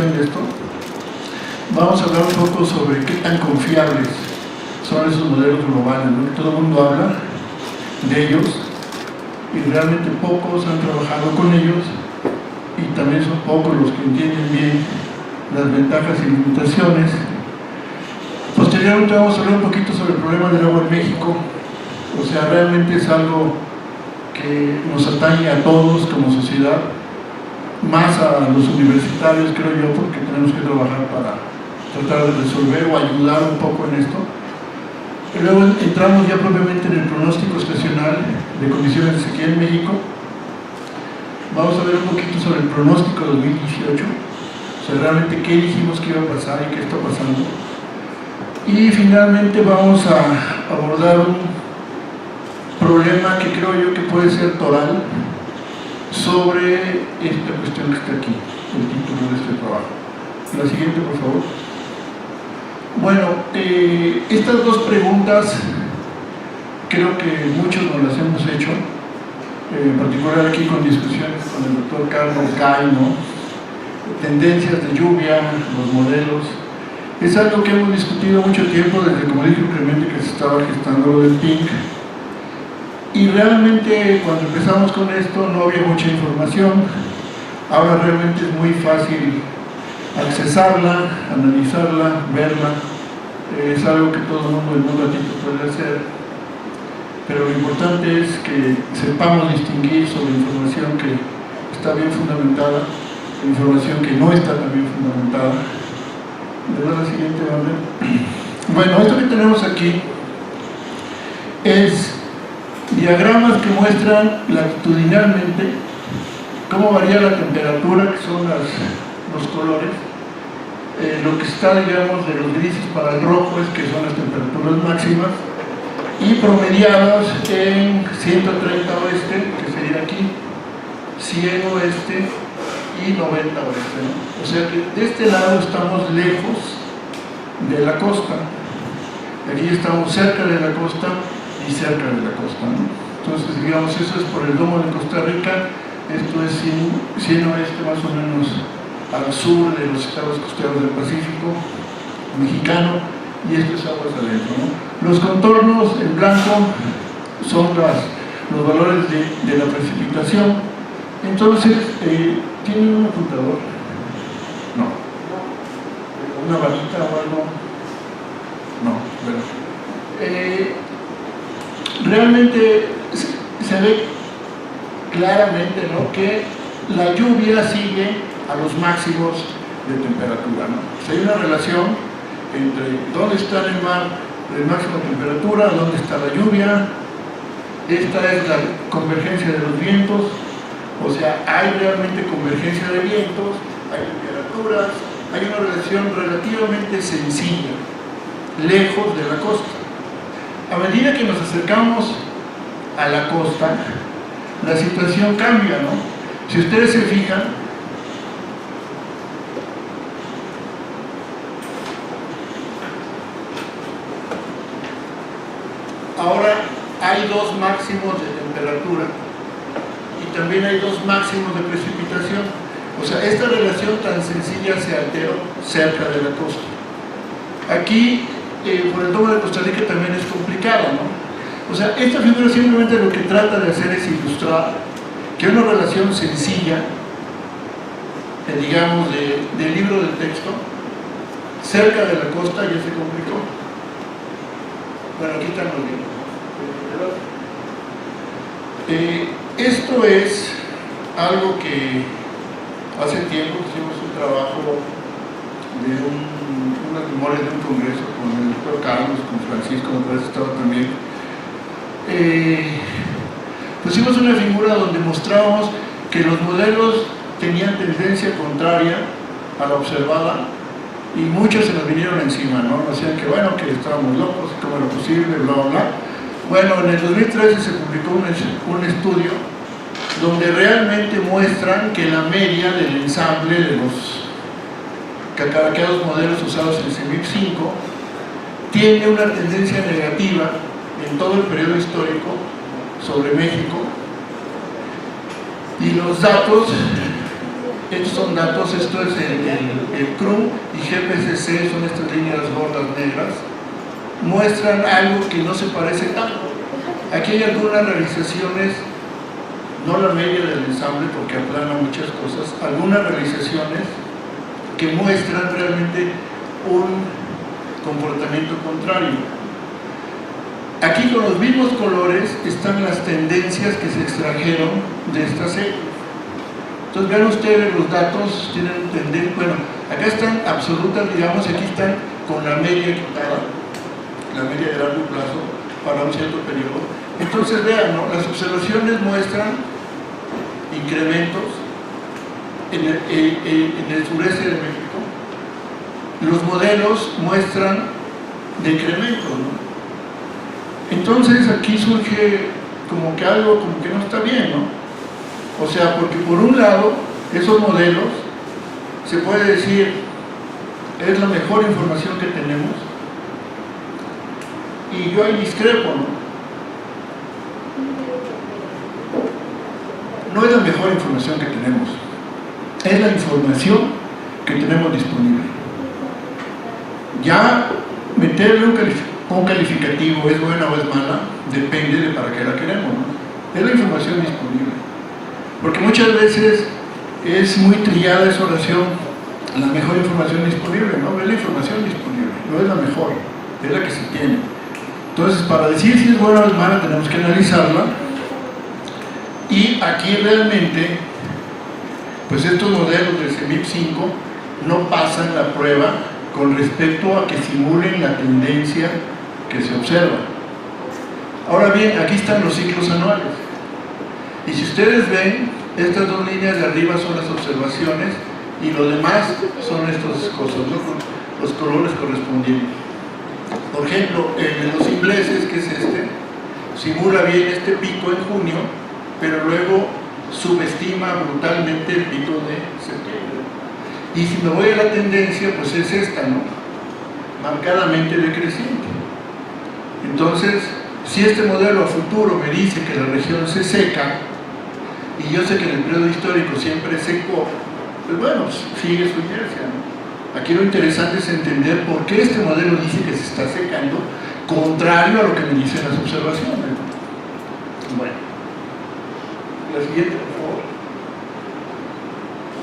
continuación de esto, vamos a hablar un poco sobre qué tan confiables son esos modelos globales, ¿no? Todo el mundo habla de ellos y realmente pocos han trabajado con ellos, y también son pocos los que entienden bien las ventajas y limitaciones. Posteriormente vamos a hablar un poquito sobre el problema del agua en México. O sea, realmente es algo que nos atañe a todos como sociedad, más a los universitarios, creo yo, porque tenemos que trabajar para tratar de resolver o ayudar un poco en esto. Y luego entramos ya propiamente en el pronóstico estacional de condiciones de sequía en México. Vamos a ver un poquito sobre el pronóstico 2018, o sea, realmente qué dijimos que iba a pasar y qué está pasando. Y finalmente vamos a abordar un problema que creo yo que puede ser toral sobre esta cuestión que está aquí, el título de este trabajo. La siguiente, por favor. Bueno, estas dos preguntas creo que muchos nos las hemos hecho, en particular aquí con discusiones con el doctor Carlos Gay, ¿no? Tendencias de lluvia, los modelos. Es algo que hemos discutido mucho tiempo, desde, como dijo Clemente, que se estaba gestando lo del PINC. Y realmente cuando empezamos con esto no había mucha información. Ahora realmente es muy fácil accesarla, analizarla, verla. Es algo que todo el mundo en un ratito puede hacer. Pero lo importante es que sepamos distinguir sobre información que está bien fundamentada, información que no está tan bien fundamentada. ¿Le doy la siguiente, ¿vale? Bueno, esto que tenemos aquí es diagramas que muestran latitudinalmente cómo varía la temperatura, que son los colores. Lo que está, digamos, de los grises para el rojo es que son las temperaturas máximas, y promediadas en 130 oeste, que sería aquí, 100 oeste y 90 oeste, ¿no? O sea que de este lado estamos lejos de la costa, aquí estamos cerca de la costa y cerca de la costa, ¿no? Entonces, digamos, eso es por el domo de Costa Rica, esto es 100 oeste más o menos al sur de los estados costeros del Pacífico mexicano, y esto es aguas adentro, ¿no? Los contornos en blanco son los valores de la precipitación. Entonces, ¿tienen un apuntador? No. ¿Una varita o algo? No. Bueno. Realmente se ve claramente, ¿no?, que la lluvia sigue a los máximos de temperatura, ¿no? O sea, hay una relación entre dónde está el mar de máxima temperatura, dónde está la lluvia. Esta es la convergencia de los vientos, o sea, hay realmente convergencia de vientos, hay temperaturas, hay una relación relativamente sencilla, lejos de la costa. A medida que nos acercamos a la costa, la situación cambia, ¿no? Si ustedes se fijan, ahora hay dos máximos de temperatura y también hay dos máximos de precipitación. O sea, esta relación tan sencilla se alteró cerca de la costa. Aquí, por el domo de Costa Rica también es complicado, ¿no? O sea, esta figura simplemente lo que trata de hacer es ilustrar que una relación sencilla, digamos, del libro del texto, cerca de la costa ya se complicó. Bueno, aquí están los libros. Esto es algo que hace tiempo hicimos un trabajo de unas memorias de un congreso con el doctor Carlos, con Francisco, me parece que estaba también. Pusimos una figura donde mostrábamos que los modelos tenían tendencia contraria a la observada, y muchos se nos vinieron encima, ¿no? Decían que, bueno, que estábamos locos, que cómo era posible, bla, bla, bla. Bueno, en el 2013 se publicó un estudio donde realmente muestran que la media del ensamble de los cacabaqueados modelos usados en CEMIP 5 tiene una tendencia negativa en todo el periodo histórico sobre México, y los datos estos son datos, esto es el CRU y GPCC, son estas líneas gordas negras, muestran algo que no se parece tanto. Aquí hay algunas realizaciones, no la media del ensamble porque aplana muchas cosas, algunas realizaciones que muestran realmente un comportamiento contrario. Aquí con los mismos colores están las tendencias que se extrajeron de esta serie. Entonces vean ustedes los datos, tienen tendencia, bueno, acá están absolutas, digamos, aquí están con la media quitada, la media de largo plazo para un cierto periodo. Entonces vean, ¿no? Las observaciones muestran incrementos en el sureste de México, los modelos muestran decrementos, ¿no? Entonces aquí surge como que algo como que no está bien, ¿no? O sea, porque por un lado esos modelos se puede decir es la mejor información que tenemos y yo ahí discrepo, ¿no? No es la mejor información que tenemos, es la información que tenemos disponible. Ya meterle un calificativo, es buena o es mala, depende de para qué la queremos, ¿no? Es la información disponible. Porque muchas veces es muy trillada esa oración, la mejor información disponible, ¿no? Es la información disponible, no es la mejor, es la que se tiene. Entonces, para decir si es buena o es mala, tenemos que analizarla. Y aquí realmente, pues estos modelos del CEMIP 5 no pasan la prueba con respecto a que simulen la tendencia que se observa. Ahora bien, aquí están los ciclos anuales. Y si ustedes ven, estas dos líneas de arriba son las observaciones y lo demás son estas cosas, ¿no? Los colores correspondientes. Por ejemplo, en los ingleses, que es este, simula bien este pico en junio, pero luego subestima brutalmente el pico de septiembre. Y si me voy a la tendencia, pues es esta, ¿no? Marcadamente decreciente. Entonces, si este modelo a futuro me dice que la región se seca, y yo sé que en el periodo histórico siempre secó, pues bueno, pues sigue su inercia, ¿no? Aquí lo interesante es entender por qué este modelo dice que se está secando, contrario a lo que me dicen las observaciones, ¿no? Bueno, la siguiente, por favor.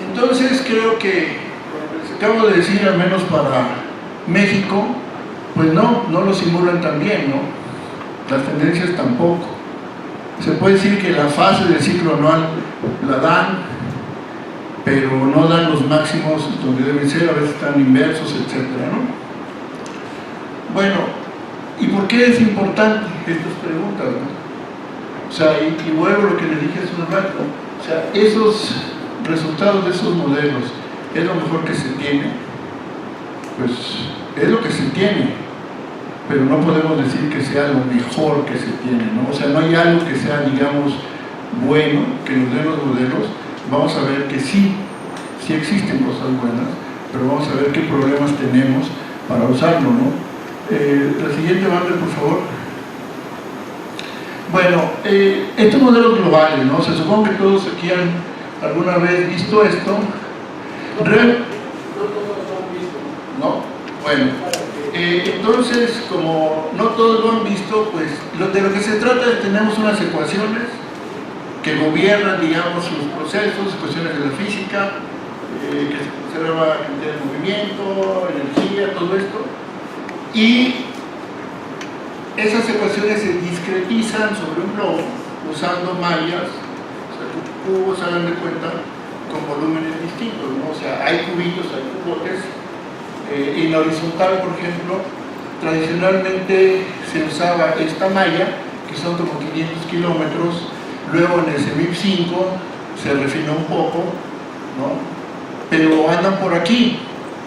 Entonces, creo que lo que les acabo de decir, al menos para México, pues no lo simulan tan bien, ¿no? Las tendencias tampoco. Se puede decir que la fase del ciclo anual la dan, pero no dan los máximos donde deben ser, a veces están inversos, etcétera, ¿no? Bueno, ¿y por qué es importante estas preguntas, ¿no? O sea, y vuelvo a lo que les dije hace un rato, o sea, esos resultados de esos modelos, ¿es lo mejor que se tiene? Pues es lo que se tiene, pero no podemos decir que sea lo mejor que se tiene, ¿no? O sea, no hay algo que sea, digamos, bueno, que nos den los modelos. Vamos a ver que sí existen cosas buenas, pero vamos a ver qué problemas tenemos para usarlo, ¿no? La siguiente banda, por favor. Bueno, estos modelos globales, ¿no? Se supone que todos aquí han alguna vez visto esto. ¿No? Bueno, entonces, como no todos lo han visto, pues de lo que se trata es que tenemos unas ecuaciones que gobiernan, digamos, los procesos, ecuaciones de la física, que se conserva cantidad de movimiento, energía, todo esto, y esas ecuaciones se discretizan sobre un globo usando mallas, o sea, cubos, hagan de cuenta, con volúmenes distintos, ¿no? O sea, hay cubitos, hay cubotes. En la horizontal, por ejemplo, tradicionalmente se usaba esta malla, que son como 500 kilómetros, luego en el CEMIP 5 se refinó un poco, ¿no? Pero andan por aquí,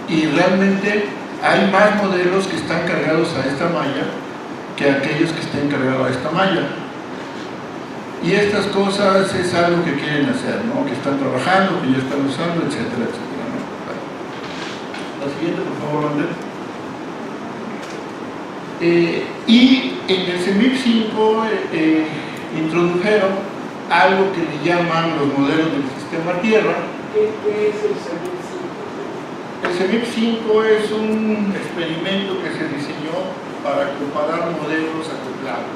y realmente hay más modelos que están cargados a esta malla que aquellos que estén cargados a esta malla. Y estas cosas es algo que quieren hacer, ¿no? Que están trabajando, que ya están usando, etcétera, etcétera, ¿no? La siguiente, por favor, Ander. Y en el CEMIP 5 introdujeron algo que le llaman los modelos del sistema Tierra, ¿Qué es el CEMIP 5? El CEMIP 5 es un experimento que se diseñó para comparar modelos acoplados.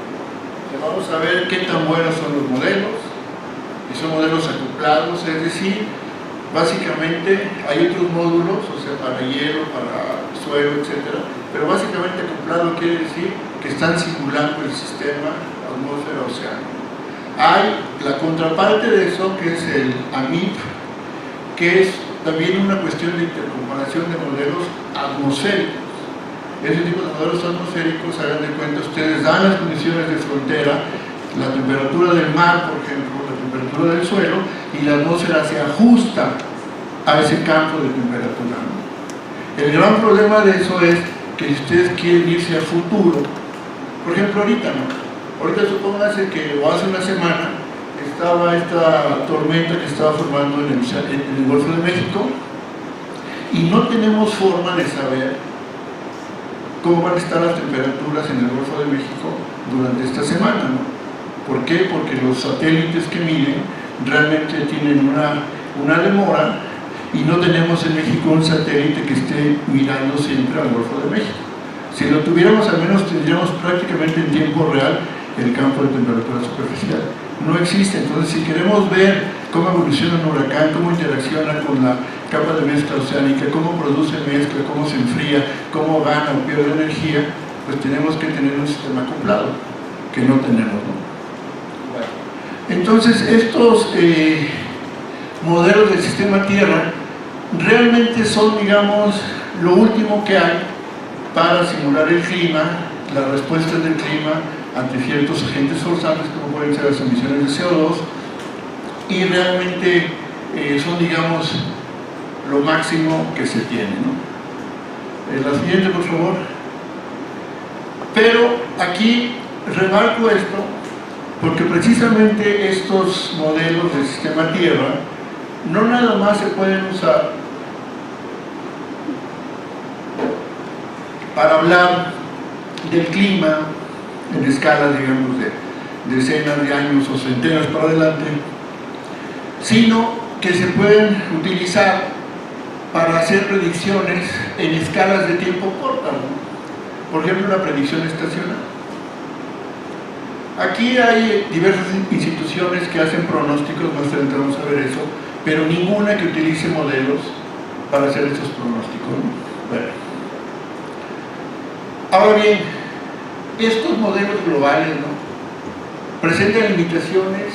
Vamos a ver qué tan buenos son los modelos, y son modelos acoplados, es decir, básicamente hay otros módulos, o sea, para hielo, para suelo, etc. Pero básicamente acoplado quiere decir que están simulando el sistema atmósfera-océano. Hay la contraparte de eso, que es el AMIP, que es también una cuestión de intercomparación de modelos atmosféricos. Ese tipo de modelos atmosféricos, hagan de cuenta, ustedes dan las condiciones de frontera, la temperatura del mar, por ejemplo, la temperatura del suelo, y la atmósfera se ajusta a ese campo de temperatura, ¿no? El gran problema de eso es que si ustedes quieren irse a futuro, por ejemplo ahorita, ¿no? Ahorita supóngase que, o hace una semana, estaba esta tormenta que estaba formando en el Golfo de México, y no tenemos forma de saber cómo van a estar las temperaturas en el Golfo de México durante esta semana, ¿no? ¿Por qué? Porque los satélites que miden realmente tienen una demora, y no tenemos en México un satélite que esté mirando siempre al Golfo de México. Si lo tuviéramos, al menos tendríamos prácticamente en tiempo real el campo de temperatura superficial. No existe. Entonces, si queremos ver cómo evoluciona un huracán, cómo interacciona con la capa de mezcla oceánica, cómo produce mezcla, cómo se enfría, cómo gana o pierde energía, pues tenemos que tener un sistema acoplado, que no tenemos, ¿no? Bueno, entonces, estos modelos del sistema Tierra realmente son, digamos, lo último que hay para simular el clima, las respuestas del clima ante ciertos agentes forzantes como pueden ser las emisiones de CO2, y realmente son, digamos, lo máximo que se tiene, ¿no? La siguiente, por favor. Pero aquí remarco esto porque precisamente estos modelos del sistema Tierra no nada más se pueden usar para hablar del clima en escalas, digamos, de decenas de años o centenas para adelante, sino que se pueden utilizar para hacer predicciones en escalas de tiempo cortas, ¿no? Por ejemplo, una predicción estacional. Aquí hay diversas instituciones que hacen pronósticos, más tarde vamos a ver eso, pero ninguna que utilice modelos para hacer estos pronósticos, ¿no? Bueno. Ahora bien, estos modelos globales, ¿no?, presentan limitaciones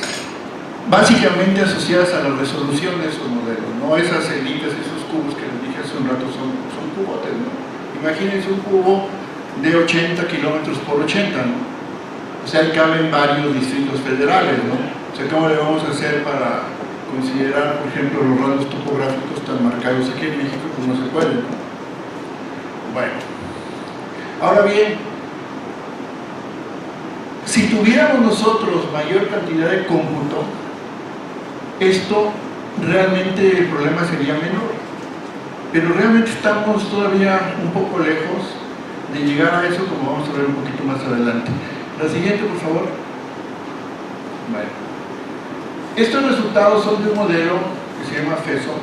básicamente asociadas a la resolución de esos modelos, no esas celitas, esos cubos que les dije hace un rato son cubotes, ¿no? Imagínense un cubo de 80 kilómetros por 80, ¿no? O sea, caben varios distritos federales, ¿no? O sea, ¿cómo le vamos a hacer para considerar, por ejemplo, los rangos topográficos tan marcados aquí en México? Pues no se puede, ¿no? Bueno, ahora bien, si tuviéramos nosotros mayor cantidad de cómputo, esto realmente el problema sería menor, pero realmente estamos todavía un poco lejos de llegar a eso, como vamos a ver un poquito más adelante. La siguiente, por favor. Bueno. Estos resultados son de un modelo que se llama FESO.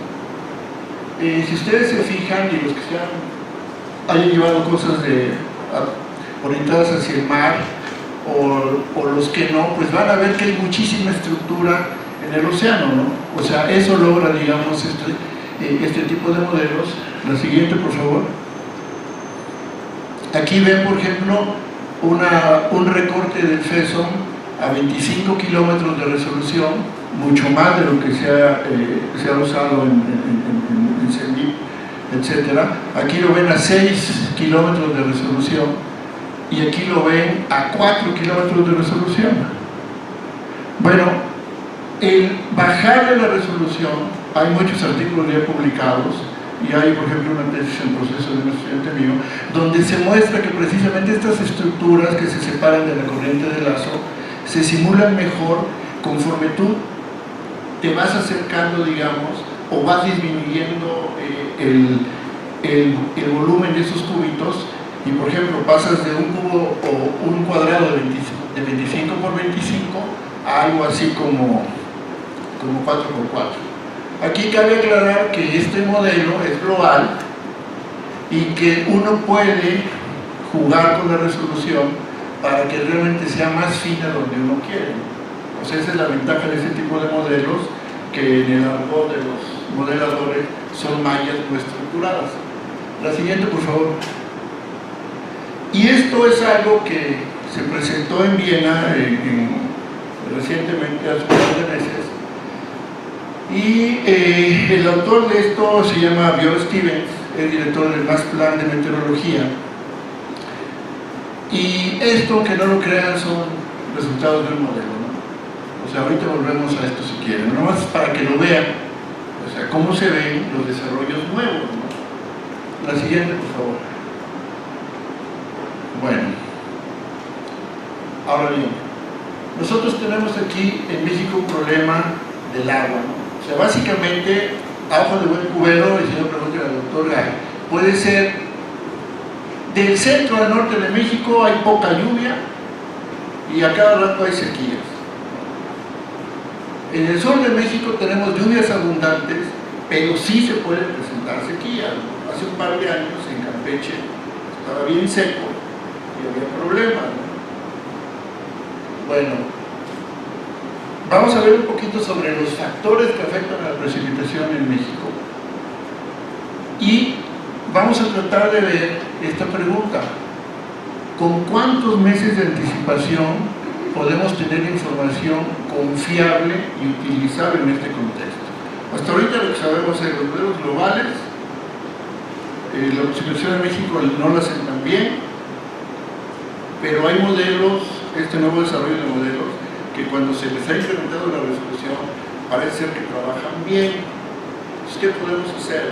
Si ustedes se fijan, y los que hayan llevado cosas orientadas hacia el mar, o los que no, pues van a ver que hay muchísima estructura en el océano, ¿no? O sea, eso logra, digamos, este tipo de modelos. La siguiente, por favor. Aquí ven, por ejemplo, un recorte del FESO a 25 kilómetros de resolución, mucho más de lo que se ha usado en CEMIP, etc. Aquí lo ven a 6 kilómetros de resolución y aquí lo ven a 4 kilómetros de resolución. Bueno, el bajar de la resolución, hay muchos artículos ya publicados, y hay, por ejemplo, una tesis en proceso de un estudiante mío, donde se muestra que precisamente estas estructuras que se separan de la corriente de lazo se simulan mejor conforme tú te vas acercando, digamos, o vas disminuyendo el volumen de esos cubitos, y por ejemplo pasas de un cubo o un cuadrado de 25 por 25 a algo así como 4 por 4. Aquí cabe aclarar que este modelo es global y que uno puede jugar con la resolución para que realmente sea más fina donde uno quiere. O sea, esa es la ventaja de este tipo de modelos, que en el argot de los modeladores son mallas no estructuradas. La siguiente, por favor. Y esto es algo que se presentó en Viena recientemente, hace un par de meses. Y el autor de esto se llama Björn Stevens, es director del Max Planck de Meteorología. Y esto, aunque no lo crean, son resultados del modelo, ¿no? O sea, ahorita volvemos a esto si quieren, nomás para que lo vean, o sea, cómo se ven los desarrollos nuevos, ¿no? La siguiente, por favor. Bueno, ahora bien, nosotros tenemos aquí en México un problema del agua, ¿no? O sea, básicamente, a ojo de buen cubero, y si no pregunten al doctor Gay, puede ser del centro al norte de México hay poca lluvia y a cada rato hay sequías. En el sur de México tenemos lluvias abundantes, pero sí se pueden presentar sequías, ¿no? Hace un par de años en Campeche estaba bien seco y había problemas, ¿no? Bueno, vamos a ver un poquito sobre los factores que afectan a la precipitación en México. Y vamos a tratar de ver esta pregunta: ¿con cuántos meses de anticipación podemos tener información confiable y utilizable en este contexto? Hasta ahorita lo que sabemos es los modelos globales, la precipitación en México no lo hacen tan bien, pero hay modelos, este nuevo desarrollo de modelos, que cuando se les ha incrementado la resolución parece ser que trabajan bien. Entonces, ¿qué podemos hacer?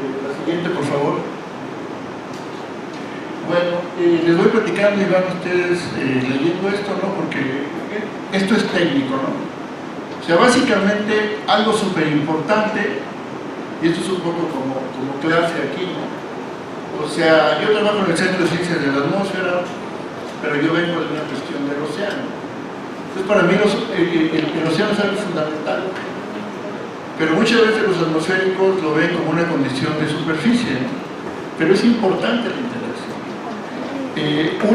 La siguiente, por favor. Bueno, les voy platicando y van ustedes leyendo esto, ¿no? Porque esto es técnico, ¿no? O sea, básicamente algo súper importante, y esto es un poco como clase aquí, ¿no? O sea, yo trabajo en el Centro de Ciencias de la Atmósfera, pero yo vengo de una cuestión del océano. Entonces, para mí el océano es algo fundamental. Pero muchas veces los atmosféricos lo ven como una condición de superficie, ¿no? Pero es importante la interacción.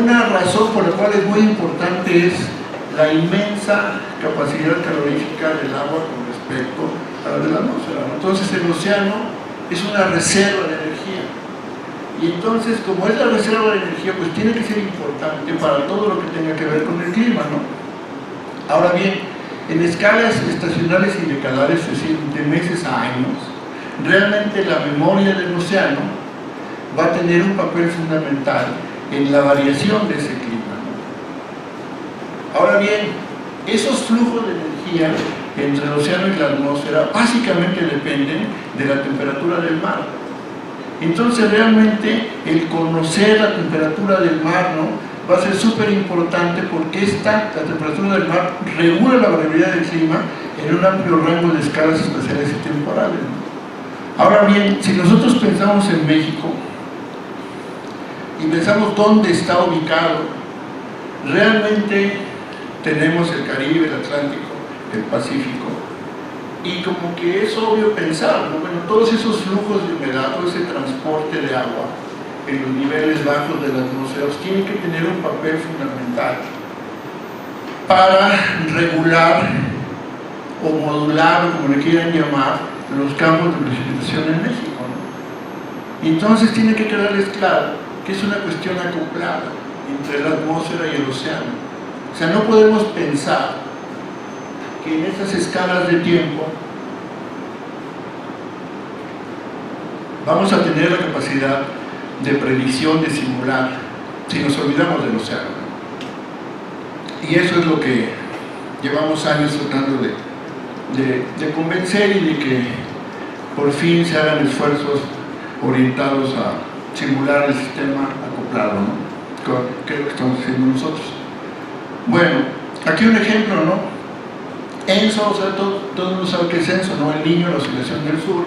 Una razón por la cual es muy importante es la inmensa capacidad calorífica del agua con respecto a la de la atmósfera, ¿no? Entonces el océano es una reserva de energía. Y entonces, como es la reserva de energía, pues tiene que ser importante para todo lo que tenga que ver con el clima, ¿no? Ahora bien, en escalas estacionales y decadales, es decir, de meses a años, realmente la memoria del océano va a tener un papel fundamental en la variación de ese clima, ¿no? Ahora bien, esos flujos de energía entre el océano y la atmósfera básicamente dependen de la temperatura del mar. Entonces realmente el conocer la temperatura del mar, ¿no?, va a ser súper importante, porque la temperatura del mar regula la variabilidad del clima en un amplio rango de escalas espaciales y temporales, ¿no? Ahora bien, si nosotros pensamos en México y pensamos dónde está ubicado, realmente tenemos el Caribe, el Atlántico, el Pacífico, y como que es obvio pensar, ¿no? Bueno, todos esos flujos de humedad, todo ese transporte de agua en los niveles bajos de la atmósfera tienen que tener un papel fundamental para regular o modular, o como le quieran llamar, los campos de precipitación en México, ¿no? Entonces tiene que quedarles claro que es una cuestión acoplada entre la atmósfera y el océano. O sea, no podemos pensar que en estas escalas de tiempo vamos a tener la capacidad de predicción, de simular, si nos olvidamos del océano. Y eso es lo que llevamos años tratando de convencer, y de que por fin se hagan esfuerzos orientados a simular el sistema acoplado, ¿no? Que es lo que estamos haciendo nosotros. Bueno, aquí un ejemplo, ¿no? ENSO, o sea, todo el mundo sabe qué es ENSO, ¿no? El niño, la oscilación del sur.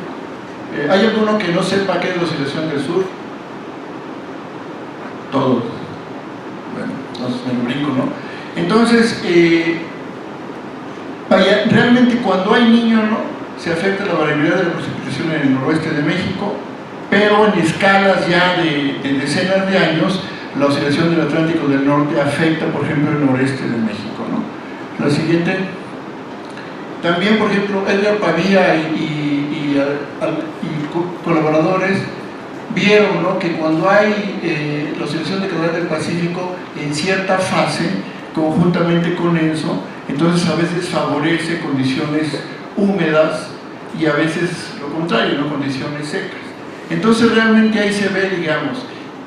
¿Hay alguno que no sepa qué es la oscilación del sur? Todos. Bueno, entonces me lo brinco, ¿no? Entonces, vaya, realmente cuando hay niño, ¿no?, se afecta la variabilidad de la precipitación en el noroeste de México, pero en escalas ya de decenas de años, la oscilación del Atlántico del Norte afecta, por ejemplo, el noreste de México, ¿no? La siguiente. También, por ejemplo, Edgar Pavía y colaboradores vieron, ¿no?, que cuando hay la oscilación de caudal del Pacífico en cierta fase, conjuntamente con ENSO, entonces a veces favorece condiciones húmedas y a veces lo contrario, ¿no?, condiciones secas. Entonces realmente ahí se ve, digamos,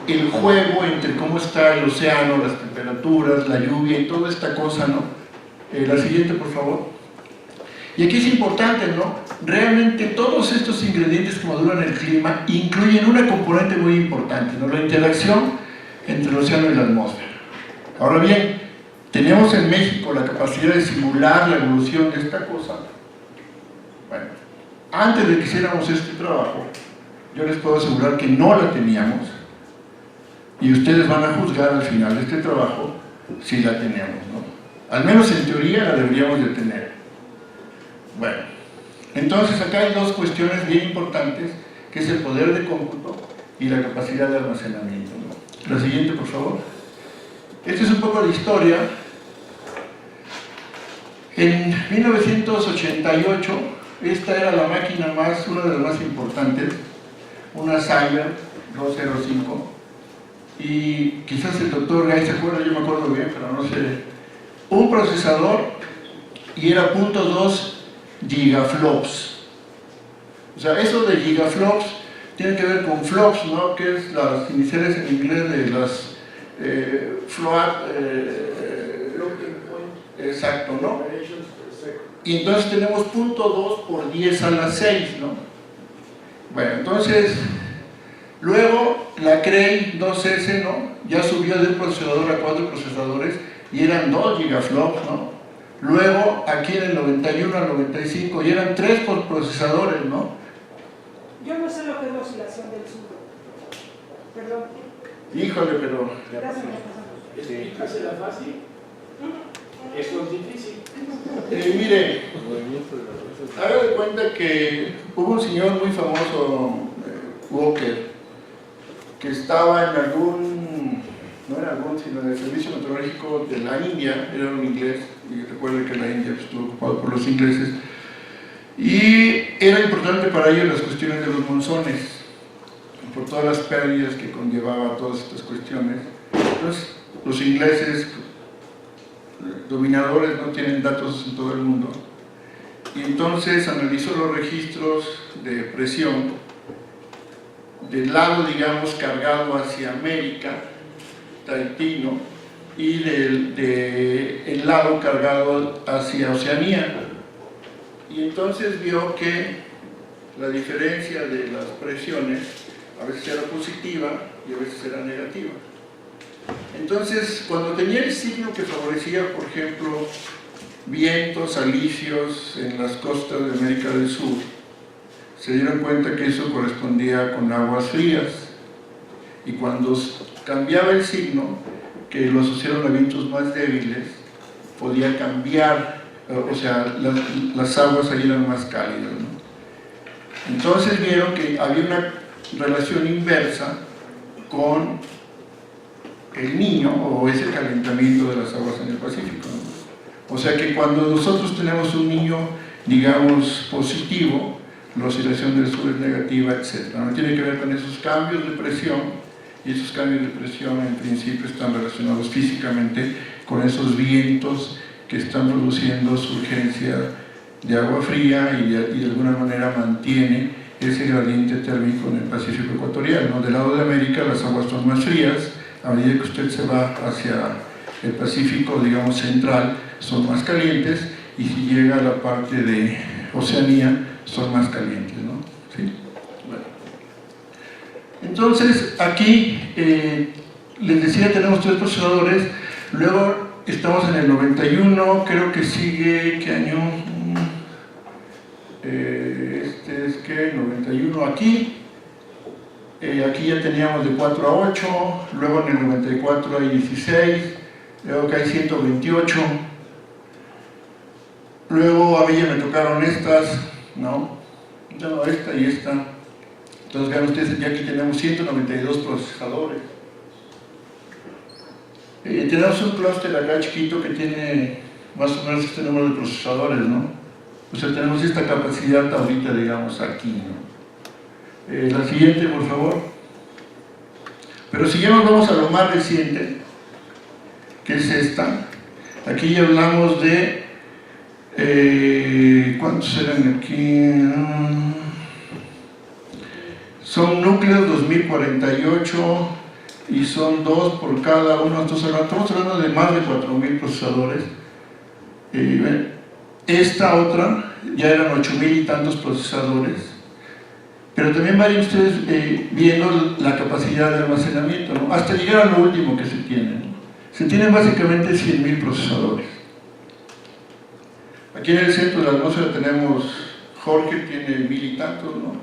el juego entre cómo está el océano, las temperaturas, la lluvia y toda esta cosa, ¿no? La siguiente, por favor. Y aquí es importante, ¿no? Realmente todos estos ingredientes que modulan el clima incluyen una componente muy importante, ¿no?, la interacción entre el océano y la atmósfera. Ahora bien, tenemos en México la capacidad de simular la evolución de esta cosa. Bueno, antes de que hiciéramos este trabajo, yo les puedo asegurar que no la teníamos, y ustedes van a juzgar al final de este trabajo si la tenemos, ¿no? Al menos en teoría la deberíamos de tener. Bueno, entonces acá hay dos cuestiones bien importantes, que es el poder de cómputo y la capacidad de almacenamiento, ¿no? La siguiente, por favor. Esta es un poco de historia. En 1988, esta era la máquina una de las más importantes, una Cyber 205, y quizás el doctor Gay se acuerda, yo me acuerdo bien, pero no sé, un procesador, y era 0.2 gigaflops. O sea, eso de gigaflops tiene que ver con flops, ¿no?, que es las iniciales en inglés de las float, exacto, ¿no? Y entonces tenemos 0.2 por 10 a la 6, ¿no? Bueno, entonces luego la Cray 2S, ¿no?, ya subió de un procesador a 4 procesadores y eran 2 gigaflops, ¿no? Luego aquí en el 91 al 95 ya eran 3 por procesadores, ¿no? Yo no sé lo que es la oscilación del sur. Perdón. Híjole, pero... Gracias. Explícasela fácil. Eso es difícil. Mire, haga de cuenta que hubo un señor muy famoso, Walker, que estaba en no era sino en el servicio meteorológico de la India, era un inglés, y recuerden que la India pues, estuvo ocupado por los ingleses, y era importante para ellos las cuestiones de los monzones, por todas las pérdidas que conllevaba todas estas cuestiones. Entonces, los ingleses, dominadores, no tienen datos en todo el mundo, y entonces analizó los registros de presión del lado, digamos, cargado hacia América, Tahití, ¿no?, y del lado cargado hacia Oceanía, y entonces vio que la diferencia de las presiones a veces era positiva y a veces era negativa. Entonces, cuando tenía el signo que favorecía, por ejemplo, vientos alisios en las costas de América del Sur, se dieron cuenta que eso correspondía con aguas frías, y cuando cambiaba el signo, que lo asociaron a vientos más débiles, podía cambiar, o sea, las aguas ahí eran más cálidas, ¿no? Entonces vieron que había una relación inversa con el Niño, o ese calentamiento de las aguas en el Pacífico, ¿no? O sea que cuando nosotros tenemos un Niño, digamos, positivo, la oscilación del sur es negativa, etc. ¿No? Tiene que ver con esos cambios de presión, y esos cambios de presión en principio están relacionados físicamente con esos vientos que están produciendo surgencia de agua fría y de alguna manera mantiene ese gradiente térmico en el Pacífico ecuatorial, ¿no? Del lado de América las aguas son más frías, a medida que usted se va hacia el Pacífico, digamos, central, son más calientes, y si llega a la parte de Oceanía, son más calientes, ¿no? ¿Sí? Bueno. Entonces, aquí, les decía, tenemos 3 procesadores, luego estamos en el 91, creo que sigue, ¿qué año? Este es que 91 aquí, aquí ya teníamos de 4 a 8, luego en el 94 hay 16, luego que hay 128, luego a mí ya me tocaron estas ¿no? No, esta y esta. Entonces vean ustedes, ya aquí tenemos 192 procesadores. Tenemos un clúster acá chiquito que tiene más o menos este número de procesadores, ¿no? O sea, tenemos esta capacidad ahorita, digamos, aquí, ¿no? La siguiente, por favor. Pero si ya nos vamos a lo más reciente, que es esta. Aquí ya hablamos de... ¿cuántos eran aquí? Son núcleos 2048 y son 2 por cada uno. Estamos hablando de más de 4000 procesadores. Esta otra ya eran 8000 y tantos procesadores, pero también vayan ustedes viendo la capacidad de almacenamiento, ¿no? Hasta llegar a lo último que se tiene, ¿no? Se tienen básicamente 100.000 procesadores. Aquí en el centro de la atmósfera tenemos, Jorge tiene 1000 y tantos, ¿no?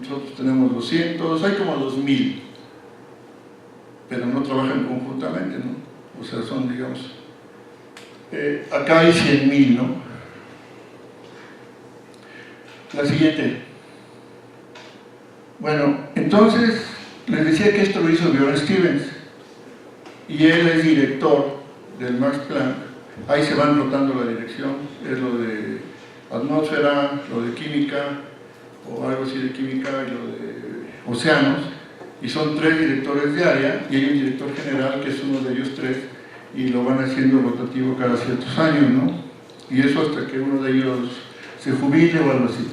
Nosotros tenemos 200, hay como 2000, pero no trabajan conjuntamente, ¿no? O sea, son, digamos, acá hay 100.000, ¿no? La siguiente. Bueno, entonces, les decía que esto lo hizo Bjorn Stevens, y él es director del Max Planck. Ahí se van rotando la dirección, es lo de atmósfera, lo de química, o algo así de química, y lo de océanos, y son 3 directores de área, y hay un director general que es uno de ellos 3, y lo van haciendo rotativo cada ciertos años, ¿no? Y eso hasta que uno de ellos se jubile o algo así.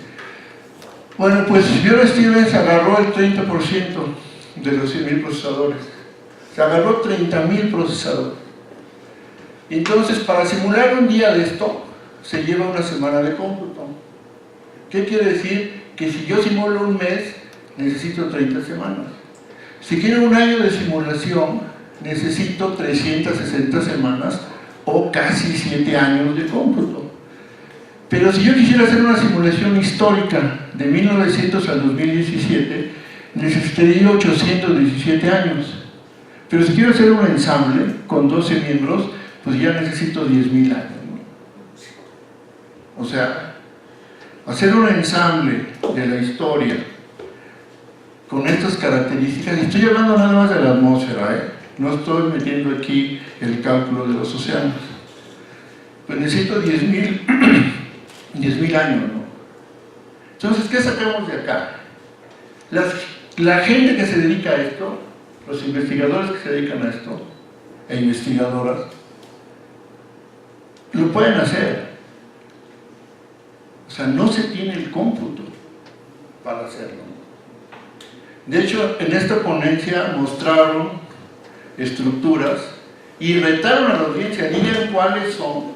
Bueno, pues Bjorn Stevens agarró el 30% de los 100.000 procesadores. Se agarró 30.000 procesadores. Entonces, para simular un día de esto, se lleva una semana de cómputo. ¿Qué quiere decir? Que si yo simulo un mes, necesito 30 semanas. Si quiero un año de simulación, necesito 360 semanas o casi 7 años de cómputo. Pero si yo quisiera hacer una simulación histórica de 1900 al 2017, necesitaría 817 años. Pero si quiero hacer un ensamble con 12 miembros, pues ya necesito 10.000 años, ¿no? O sea, hacer un ensamble de la historia con estas características, y estoy hablando nada más de la atmósfera, no estoy metiendo aquí el cálculo de los océanos, pues necesito 10.000 años, ¿no? Entonces, ¿qué sacamos de acá? La gente que se dedica a esto, los investigadores que se dedican a esto, e investigadoras, lo pueden hacer. O sea, no se tiene el cómputo para hacerlo. De hecho, en esta ponencia mostraron estructuras y retaron a la audiencia, digan cuáles son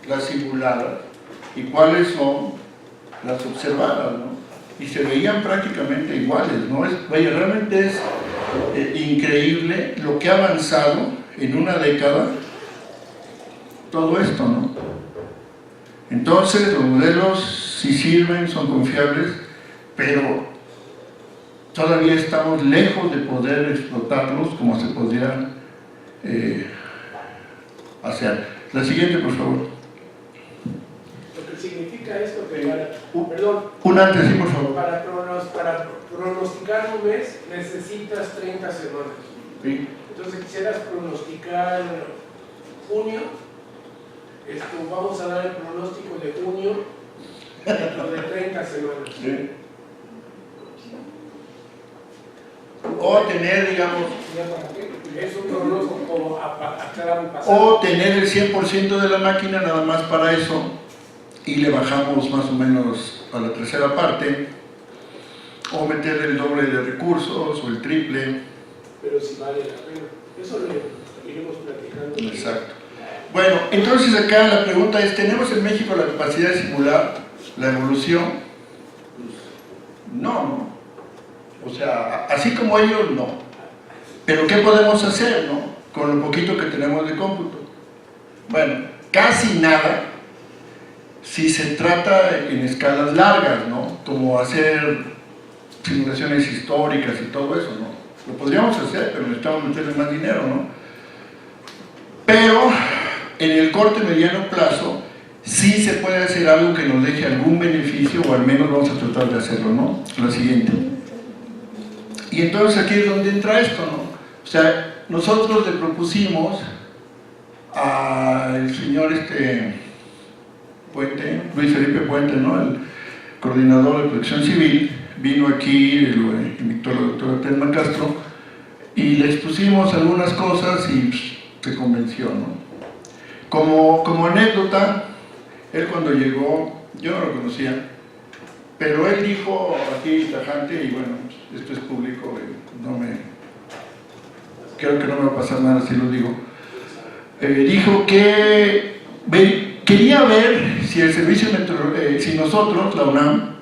las simuladas y cuáles son las observadas, ¿no? Y se veían prácticamente iguales, ¿no? Realmente es increíble lo que ha avanzado en una década todo esto, ¿no? Entonces, los modelos sí sirven, son confiables, pero todavía estamos lejos de poder explotarlos como se podrían hacer. La siguiente, por favor. Lo que significa esto que perdón. Un antes, sí, por favor. Para pronosticar un mes necesitas 30 semanas. Sí. Entonces quisieras pronosticar junio, vamos a dar el pronóstico de junio dentro de 30 semanas. Sí. O tener, digamos, es un pronóstico a cada pasado. o tener el 100% de la máquina nada más para eso y le bajamos más o menos a la tercera parte, o meter el doble de recursos o el triple. Pero si vale la pena. Eso lo iremos platicando. Exacto. Bueno, entonces acá la pregunta es, ¿tenemos en México la capacidad de simular la evolución? Pues, no. O sea, así como ellos, no. Pero ¿qué podemos hacer, no? Con lo poquito que tenemos de cómputo. Bueno, casi nada si se trata en escalas largas, ¿no? Como hacer simulaciones históricas y todo eso, ¿no? Lo podríamos hacer, pero necesitamos meterle más dinero, ¿no? Pero en el corto y mediano plazo, sí se puede hacer algo que nos deje algún beneficio, o al menos vamos a tratar de hacerlo, ¿no? La siguiente. Y entonces aquí es donde entra esto, ¿no? O sea, nosotros le propusimos al señor Puente, Luis Felipe Puente, ¿no? El coordinador de Protección Civil, vino aquí, lo invitó la doctora Telma Castro, y le expusimos algunas cosas y pues, se convenció, ¿no? Como anécdota, él cuando llegó, yo no lo conocía, pero él dijo aquí tajante, y bueno, esto es público, creo que no me va a pasar nada si lo digo, dijo que quería ver si el servicio si nosotros, la UNAM,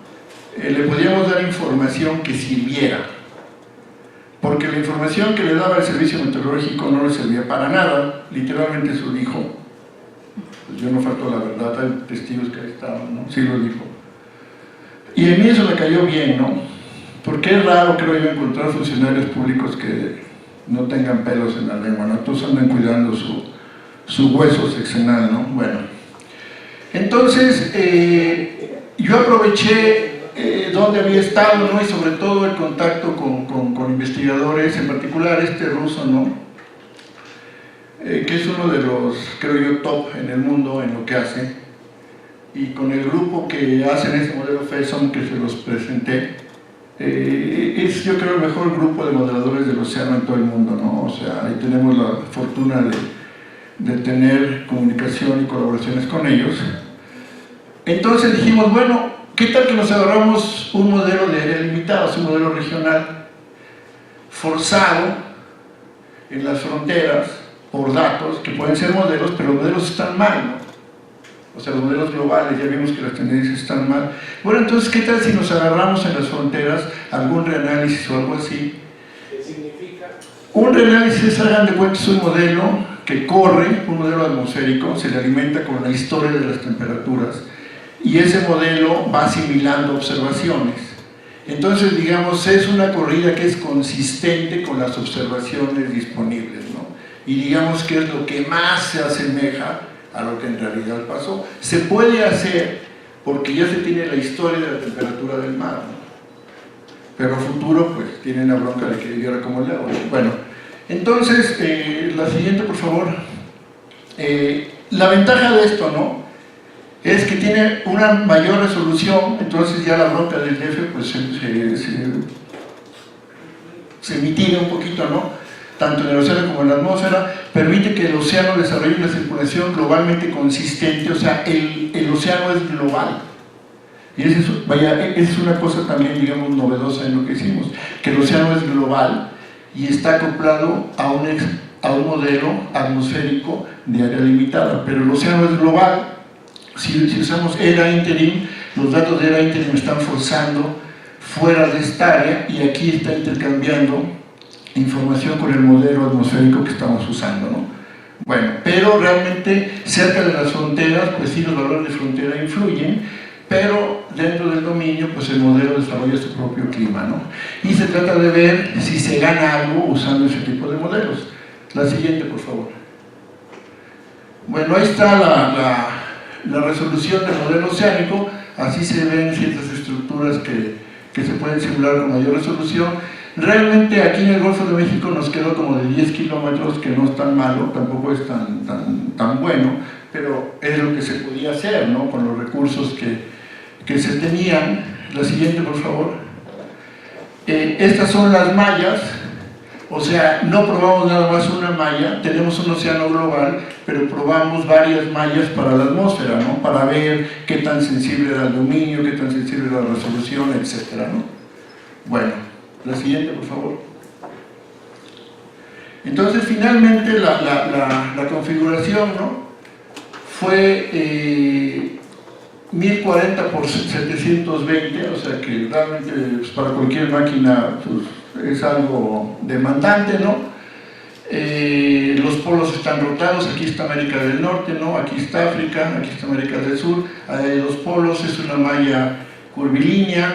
le podíamos dar información que sirviera, porque la información que le daba el servicio meteorológico no le servía para nada, literalmente eso dijo. Pues yo no falto la verdad, hay testigos que ahí estaban, ¿no? Sí lo dijo. Y a mí eso me cayó bien, ¿no? Porque es raro, creo yo, encontrar funcionarios públicos que no tengan pelos en la lengua, ¿no? Todos andan cuidando su hueso sexenal, ¿no? Bueno, entonces yo aproveché donde había estado, ¿no? Y sobre todo el contacto con investigadores, en particular ruso, ¿no? Que es uno de los, creo yo, top en el mundo en lo que hace, y con el grupo que hacen este modelo FESOM que se los presenté, es yo creo el mejor grupo de modeladores del océano en todo el mundo, ¿no? O sea, ahí tenemos la fortuna de tener comunicación y colaboraciones con ellos. Entonces dijimos, bueno, ¿qué tal que nos agarramos un modelo de área limitada, un modelo regional, forzado en las fronteras por datos, que pueden ser modelos, pero los modelos están mal, ¿no? O sea, los modelos globales, ya vimos que las tendencias están mal. Bueno, entonces, ¿qué tal si nos agarramos en las fronteras algún reanálisis o algo así? ¿Qué significa? Un reanálisis, hagan de cuenta, es un modelo que corre, un modelo atmosférico, se le alimenta con la historia de las temperaturas, y ese modelo va asimilando observaciones. Entonces, digamos, es una corrida que es consistente con las observaciones disponibles, ¿no? Y digamos que es lo que más se asemeja a lo que en realidad pasó. Se puede hacer porque ya se tiene la historia de la temperatura del mar, ¿no? Pero a futuro, pues, tienen la bronca de que llora como el agua. Bueno, entonces, la siguiente, por favor. La ventaja de esto, ¿no? Es que tiene una mayor resolución, entonces ya la bronca del DF pues se mitiga un poquito, ¿no? Tanto en el océano como en la atmósfera, permite que el océano desarrolle una circulación globalmente consistente, o sea, el océano es global. Y esa es una cosa también, digamos, novedosa en lo que hicimos, que el océano es global y está acoplado a un modelo atmosférico de área limitada, pero el océano es global. Si usamos ERA Interim, los datos de ERA Interim están forzando fuera de esta área y aquí está intercambiando información con el modelo atmosférico que estamos usando, ¿no? Bueno, pero realmente cerca de las fronteras, pues sí, los valores de frontera influyen, pero dentro del dominio, pues el modelo desarrolla su propio clima, ¿no? Y se trata de ver si se gana algo usando ese tipo de modelos. La siguiente, por favor. Bueno, ahí está la resolución del modelo oceánico, así se ven ciertas estructuras que se pueden simular con mayor resolución. Realmente aquí en el Golfo de México nos quedó como de 10 kilómetros, que no es tan malo, tampoco es tan bueno, pero es lo que se podía hacer, ¿no? Con los recursos que se tenían. La siguiente, por favor. Estas son las mallas. O sea, no probamos nada más una malla, tenemos un océano global, pero probamos varias mallas para la atmósfera, ¿no? Para ver qué tan sensible era el dominio, qué tan sensible era la resolución, etcétera, ¿no? Bueno, la siguiente, por favor. Entonces, finalmente, la configuración, ¿no? Fue 1040 por 720, o sea que realmente pues, para cualquier máquina pues, es algo demandante, ¿no? Los polos están rotados, aquí está América del Norte, ¿no? Aquí está África, aquí está América del Sur, los polos es una malla curvilínea,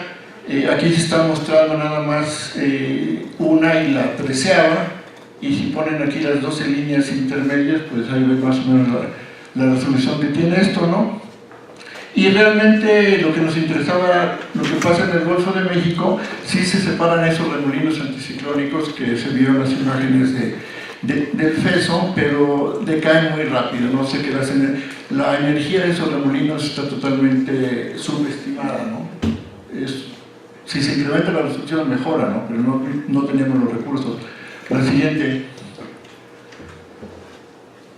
aquí se está mostrando nada más una y la 13ª, y si ponen aquí las 12 líneas intermedias, pues ahí ven más o menos la resolución que tiene esto, ¿no? Y realmente lo que nos interesaba, lo que pasa en el Golfo de México, sí se separan esos remolinos anticiclónicos que se vieron en las imágenes del FESO, pero decaen muy rápido, ¿no? Sé que la energía de esos remolinos está totalmente subestimada, ¿no? Si se incrementa la resolución mejora, ¿no? Pero no tenemos los recursos. La siguiente.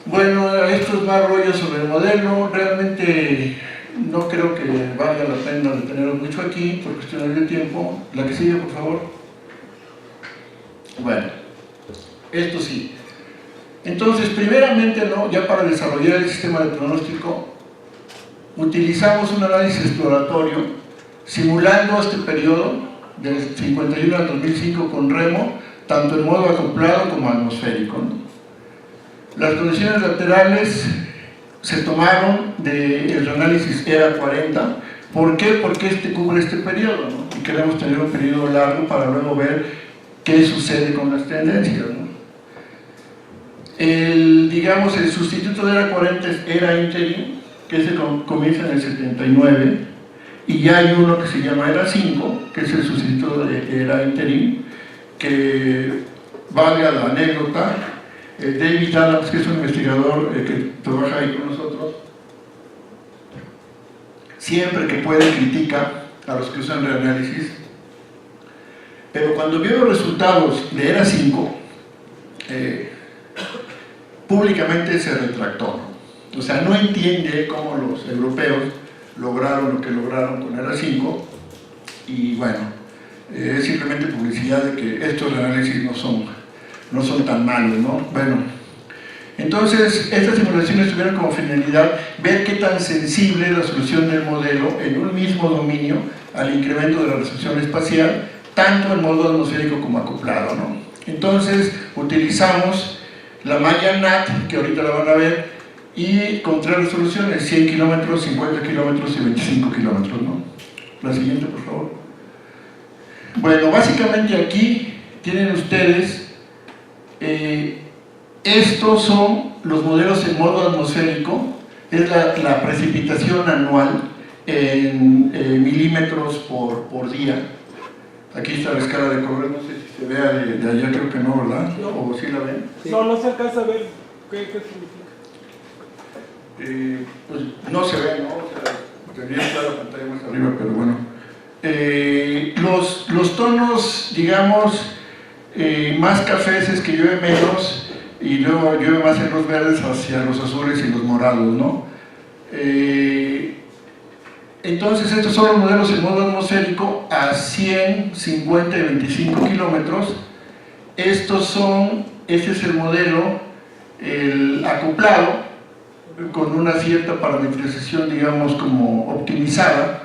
Bueno, esto es más rollo sobre el modelo. Realmente no creo que valga la pena detenernos mucho aquí por cuestiones de tiempo. La que sigue, por favor. Bueno, esto sí. Entonces, primeramente, ¿no? Ya para desarrollar el sistema de pronóstico, utilizamos un análisis exploratorio simulando este periodo del 51 al 2005 con remo, tanto en modo acoplado como atmosférico, ¿no? Las condiciones laterales se tomaron del análisis ERA 40. ¿Por qué? Porque cubre este periodo, ¿no? Y queremos tener un periodo largo para luego ver qué sucede con las tendencias, ¿no? Digamos, el sustituto de ERA 40 es ERA interim, que se comienza en el 79, y ya hay uno que se llama ERA 5, que es el sustituto de ERA interim, que valga la anécdota. David Adams, que es un investigador que trabaja ahí con nosotros, siempre que puede critica a los que usan reanálisis, pero cuando vio los resultados de ERA 5, públicamente se retractó. O sea, no entiende cómo los europeos lograron lo que lograron con ERA 5, y bueno, es simplemente publicidad de que estos reanálisis no son tan malos, ¿no? Bueno, entonces estas simulaciones tuvieron como finalidad ver qué tan sensible es la solución del modelo en un mismo dominio al incremento de la resolución espacial, tanto en modo atmosférico como acoplado, ¿no? Entonces utilizamos la malla NAT, que ahorita la van a ver, y con 3 resoluciones, 100 kilómetros, 50 kilómetros y 25 kilómetros, ¿no? La siguiente, por favor. Bueno, básicamente aquí tienen ustedes estos son los modelos en modo atmosférico, es la precipitación anual en milímetros por día. Aquí está la escala de Correa, no sé si se vea de allá, creo que no, ¿verdad? No. ¿O sí la ven? Sí. No se alcanza a ver qué significa. Pues no se ve, ¿no? O sea, tendría que estar la pantalla más arriba, pero bueno. Los tonos, digamos, más cafés es que llueve menos y luego llueve más en los verdes hacia los azules y los morados, ¿no? Entonces estos son los modelos en modo atmosférico a 100, 50 y 25 kilómetros. Este es el modelo, el acoplado, con una cierta parametrización, digamos, como optimizada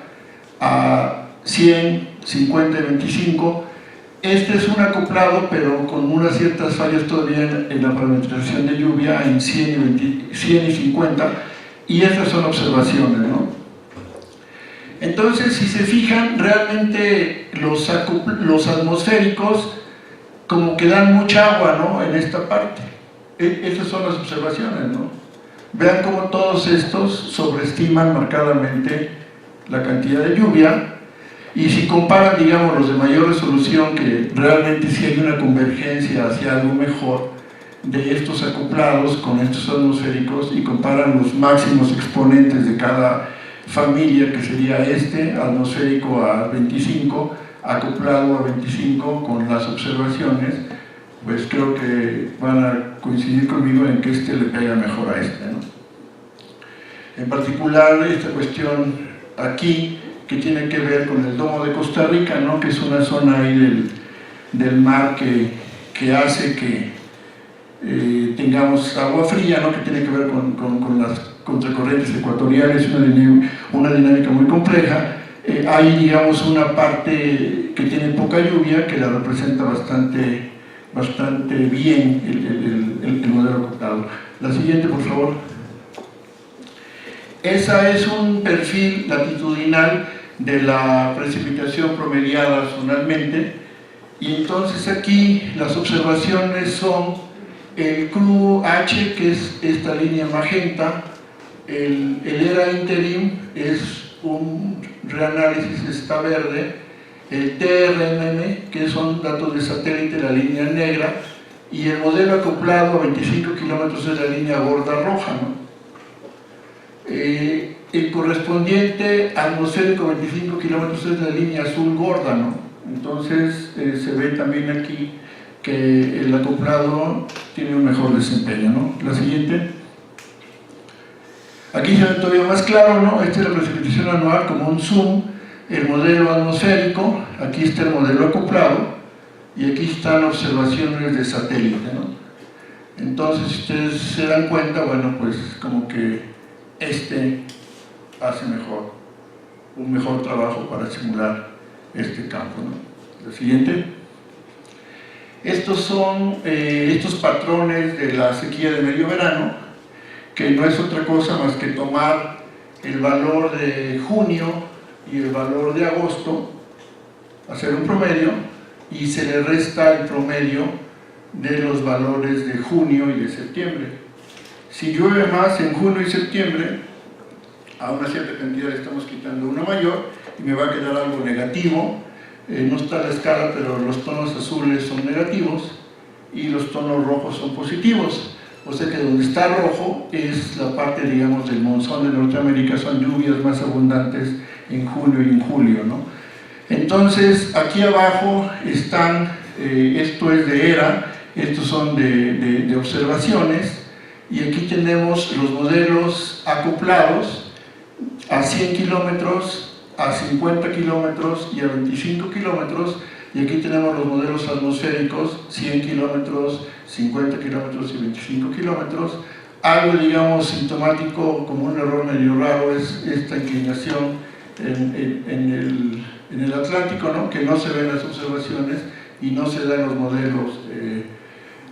a 100, 50 y 25. Este es un acoplado, pero con unas ciertas fallas todavía en la parametrización de lluvia en 100 y 50, y estas son observaciones, ¿no? Entonces, si se fijan, realmente los atmosféricos como que dan mucha agua, ¿no? En esta parte. Estas son las observaciones, ¿no? Vean cómo todos estos sobreestiman marcadamente la cantidad de lluvia. Y si comparan, digamos, los de mayor resolución, que realmente sí hay una convergencia hacia algo mejor de estos acoplados con estos atmosféricos, y comparan los máximos exponentes de cada familia, que sería este, atmosférico a 25, acoplado a 25, con las observaciones, pues creo que van a coincidir conmigo en que este le pega mejor a este, ¿no? En particular, esta cuestión aquí, que tiene que ver con el Domo de Costa Rica, ¿no? Que es una zona ahí del mar que hace que tengamos agua fría, ¿no? Que tiene que ver con las contracorrientes ecuatoriales, una dinámica muy compleja. Hay, digamos, una parte que tiene poca lluvia, que la representa bastante bien el modelo acoplado. La siguiente, por favor. Esa es un perfil latitudinal de la precipitación promediada zonalmente, y entonces aquí las observaciones son el CRU-H, que es esta línea magenta, el ERA interim es un reanálisis está verde, el TRMM, que son datos de satélite, la línea negra, y el modelo acoplado a 25 kilómetros es la línea gorda roja, ¿no? El correspondiente atmosférico 25 kilómetros es la línea azul gorda, ¿no? Entonces se ve también aquí que el acoplado tiene un mejor desempeño, ¿no? La siguiente. Aquí se ve todavía más claro, ¿no? Esta es la precipitación anual como un zoom, el modelo atmosférico, aquí está el modelo acoplado y aquí están observaciones de satélite, ¿no? Entonces, si ustedes se dan cuenta, bueno, pues como que este hace un mejor trabajo para simular este campo, ¿no? La siguiente. Estos son estos patrones de la sequía de medio verano, que no es otra cosa más que tomar el valor de junio y el valor de agosto, hacer un promedio, y se le resta el promedio de los valores de junio y de septiembre. Si llueve más en junio y septiembre, a una cierta cantidad le estamos quitando una mayor y me va a quedar algo negativo. No está la escala, pero los tonos azules son negativos y los tonos rojos son positivos. O sea que donde está rojo es la parte, digamos, del monzón de Norteamérica, son lluvias más abundantes en junio y en julio, ¿no? Entonces, aquí abajo están, esto es de ERA, estos son de observaciones, y aquí tenemos los modelos acoplados a 100 kilómetros, a 50 kilómetros y a 25 kilómetros, y aquí tenemos los modelos atmosféricos, 100 kilómetros, 50 kilómetros y 25 kilómetros. Algo, digamos, sintomático, como un error medio raro, es esta inclinación en el Atlántico, ¿no? Que no se ven las observaciones y no se dan los modelos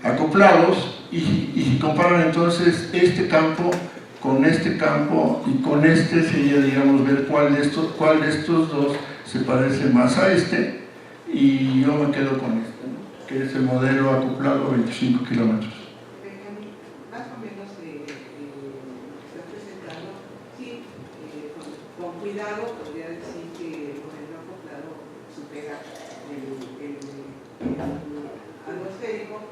acoplados, y si comparan entonces este campo con este campo y con este, sería, digamos, ver cuál de estos dos se parece más a este, y yo me quedo con este, ¿no? Que es el modelo acoplado a 25 kilómetros. Más o menos está presentando, sí, con cuidado podría decir que el modelo acoplado supera el atmosférico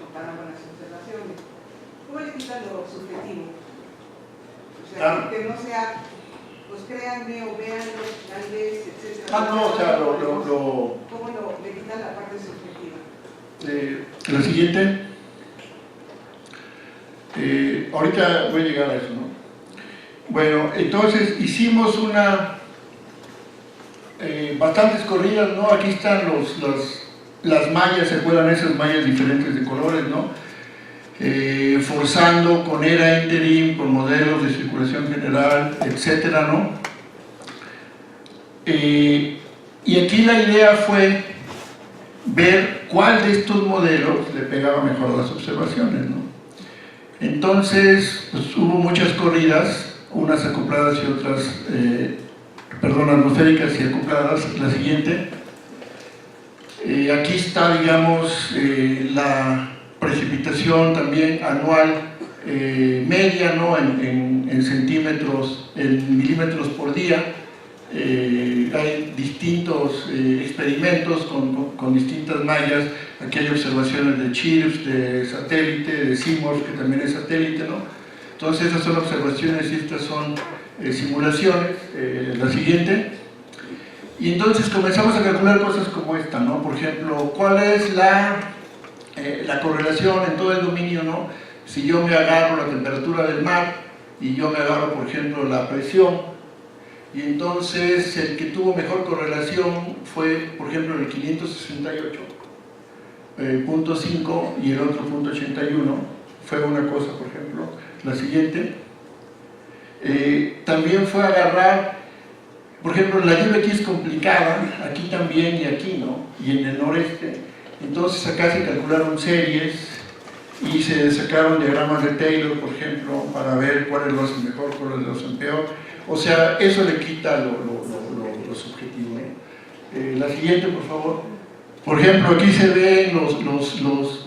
comparado con las observaciones. ¿Cómo le quitan lo subjetivo? O sea, que no sea, pues créanme o véanlo, tal vez, etc. No, o sea, ¿Cómo le quitan la parte subjetiva? La siguiente. Ahorita voy a llegar a eso, ¿no? Bueno, entonces hicimos bastantes corridas, ¿no? Aquí están las mallas, ¿se acuerdan? Esas mallas diferentes de colores, ¿no? Forzando con ERA interim, con modelos de circulación general, etcétera, ¿no? Y aquí la idea fue ver cuál de estos modelos le pegaba mejor a las observaciones, ¿no? Entonces, pues, hubo muchas corridas, unas acopladas y otras, atmosféricas y acopladas. La siguiente. Aquí está, digamos, la precipitación también anual media, ¿no? en centímetros, en milímetros por día. Hay distintos experimentos con distintas mallas. Aquí hay observaciones de CHIRPS, de satélite, de SIMORPH, que también es satélite, ¿no? Entonces esas son observaciones y estas son simulaciones. La siguiente. Y entonces comenzamos a calcular cosas como esta, ¿no? Por ejemplo, ¿cuál es la correlación en todo el dominio, ¿no? Si yo me agarro la temperatura del mar y yo me agarro, por ejemplo, la presión, y entonces el que tuvo mejor correlación fue, por ejemplo, el 568.5 y el otro .81, fue una cosa, por ejemplo. La siguiente. También fue agarrar, por ejemplo, la lluvia aquí es complicada, aquí también y aquí, ¿no? Y en el noreste. Entonces acá se calcularon series y se sacaron diagramas de Taylor, por ejemplo, para ver cuáles lo hacen mejor, cuáles lo hacen peor. O sea, eso le quita lo subjetivo, ¿no? La siguiente, por favor. Por ejemplo, aquí se ven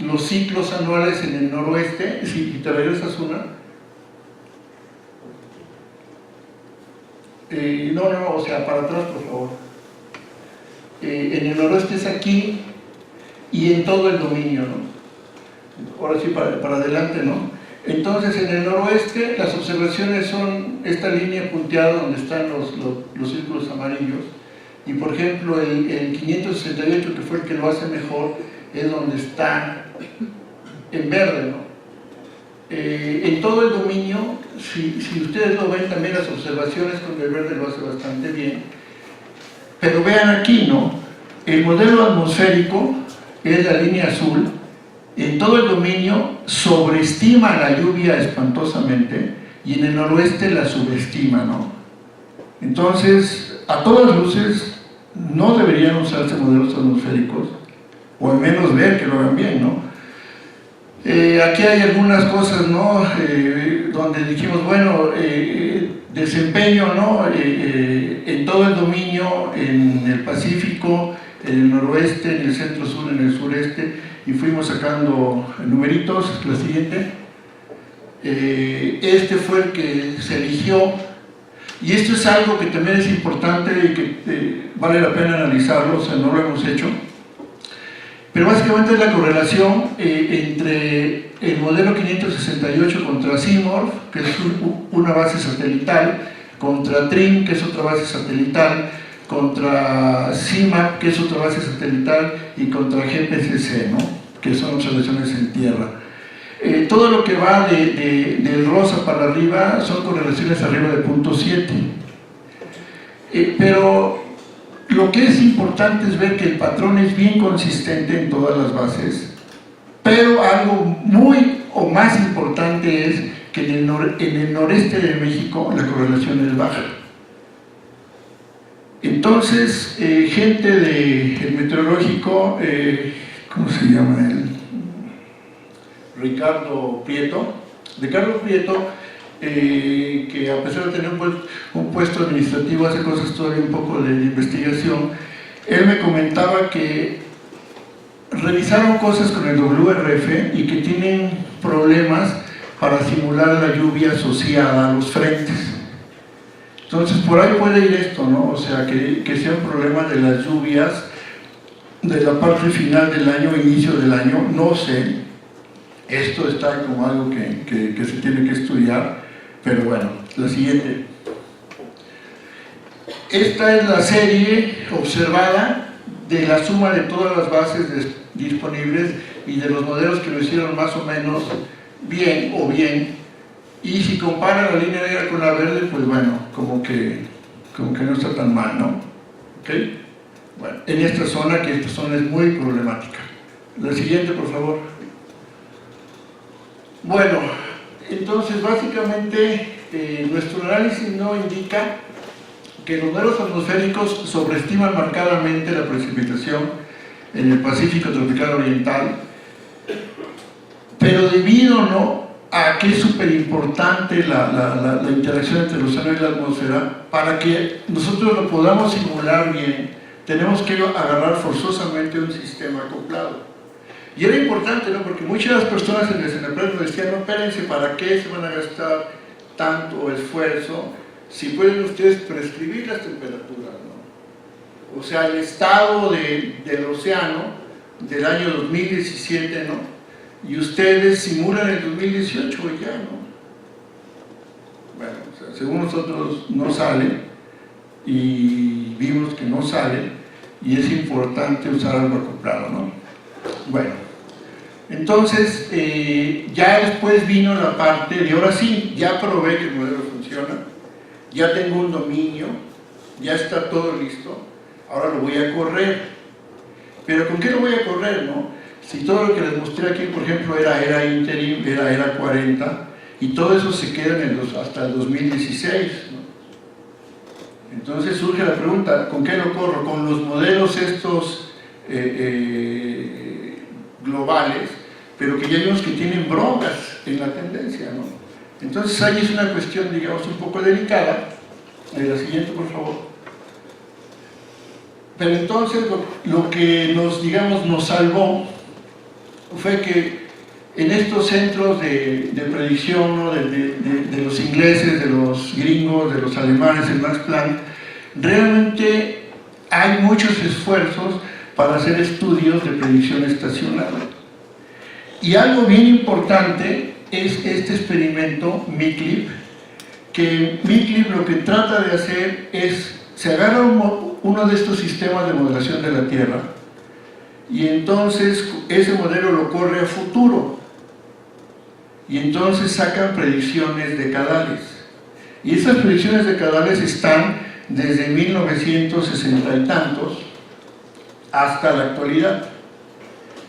los ciclos anuales en el noroeste. Si te regresas una. No, o sea, para atrás, por favor. En el noroeste es aquí y en todo el dominio, ¿no? Ahora sí, para adelante, ¿no? Entonces, en el noroeste, las observaciones son esta línea punteada donde están los círculos amarillos. Y, por ejemplo, el 568, que fue el que lo hace mejor, es donde está en verde, ¿no? En todo el dominio, si ustedes lo ven, también las observaciones con el verde lo hace bastante bien. Pero vean aquí, ¿no? El modelo atmosférico es la línea azul. En todo el dominio sobreestima la lluvia espantosamente y en el noroeste la subestima, ¿no? Entonces, a todas luces, no deberían usarse modelos atmosféricos, o al menos ver que lo hagan bien, ¿no? Aquí hay algunas cosas, ¿no? Donde dijimos, bueno, desempeño, ¿no? En todo el dominio, en el Pacífico, en el noroeste, en el centro-sur, en el sureste, y fuimos sacando numeritos. La siguiente. Este fue el que se eligió, y esto es algo que también es importante y que vale la pena analizarlo, o sea, no lo hemos hecho. Pero básicamente es la correlación entre el modelo 568 contra CIMORPH, que es una base satelital, contra TRIM, que es otra base satelital, contra CIMAP, que es otra base satelital, y contra GPCC, ¿no? Que son observaciones en tierra. Todo lo que va del rosa para arriba son correlaciones arriba de 0.7. Pero lo que es importante es ver que el patrón es bien consistente en todas las bases, pero algo muy o más importante es que en el noreste de México la correlación es baja. Entonces, gente del meteorológico, ¿cómo se llama él? Ricardo Prieto, que a pesar de tener un puesto administrativo hace cosas todavía un poco de investigación. Él me comentaba que revisaron cosas con el WRF y que tienen problemas para simular la lluvia asociada a los frentes. Entonces por ahí puede ir esto, ¿no? O sea, que sea un problema de las lluvias de la parte final del año, inicio del año, no sé. Esto está como algo que se tiene que estudiar, pero bueno, la siguiente. Esta es la serie observada de la suma de todas las bases disponibles y de los modelos que lo hicieron más o menos bien o bien. Y si compara la línea negra con la verde, pues bueno, como que no está tan mal, ¿no? ¿Ok? Bueno, en esta zona, que esta zona es muy problemática. La siguiente, por favor. Bueno, entonces básicamente nuestro análisis no indica que los modelos atmosféricos sobreestiman marcadamente la precipitación en el Pacífico tropical oriental, pero debido, ¿no?, a que es súper importante la interacción entre el océano y la atmósfera, para que nosotros lo podamos simular bien, tenemos que agarrar forzosamente un sistema acoplado. Y era importante, ¿no?, porque muchas de las personas en el CENEPRED nos decían, no, espérense, ¿para qué se van a gastar tanto esfuerzo si pueden ustedes prescribir las temperaturas, ¿no? O sea, el estado del océano del año 2017, ¿no?, y ustedes simulan el 2018 ya, ¿no? Bueno, o sea, según nosotros no sale, y vimos que no sale, y es importante usar algo acoplado, ¿no? Bueno, entonces ya después vino la parte de ahora sí, ya probé que el modelo funciona, ya tengo un dominio, ya está todo listo, ahora lo voy a correr. Pero ¿con qué lo voy a correr, no? Si todo lo que les mostré aquí, por ejemplo, era interim, era 40, y todo eso se queda hasta el 2016, ¿no? Entonces surge la pregunta, ¿con qué lo corro? Con los modelos estos globales, pero que ya vimos que tienen broncas en la tendencia, ¿no? Entonces ahí es una cuestión, digamos, un poco delicada. La siguiente, por favor. Pero entonces lo que nos salvó fue que en estos centros de predicción, ¿no? de los ingleses, de los gringos, de los alemanes, el Max Planck, realmente hay muchos esfuerzos para hacer estudios de predicción estacional. Y algo bien importante es este experimento MICLIP, que MICLIP lo que trata de hacer es, se agarra uno de estos sistemas de modelación de la Tierra y entonces ese modelo lo corre a futuro y entonces sacan predicciones decadales. Y esas predicciones decadales están desde 1960 y tantos hasta la actualidad.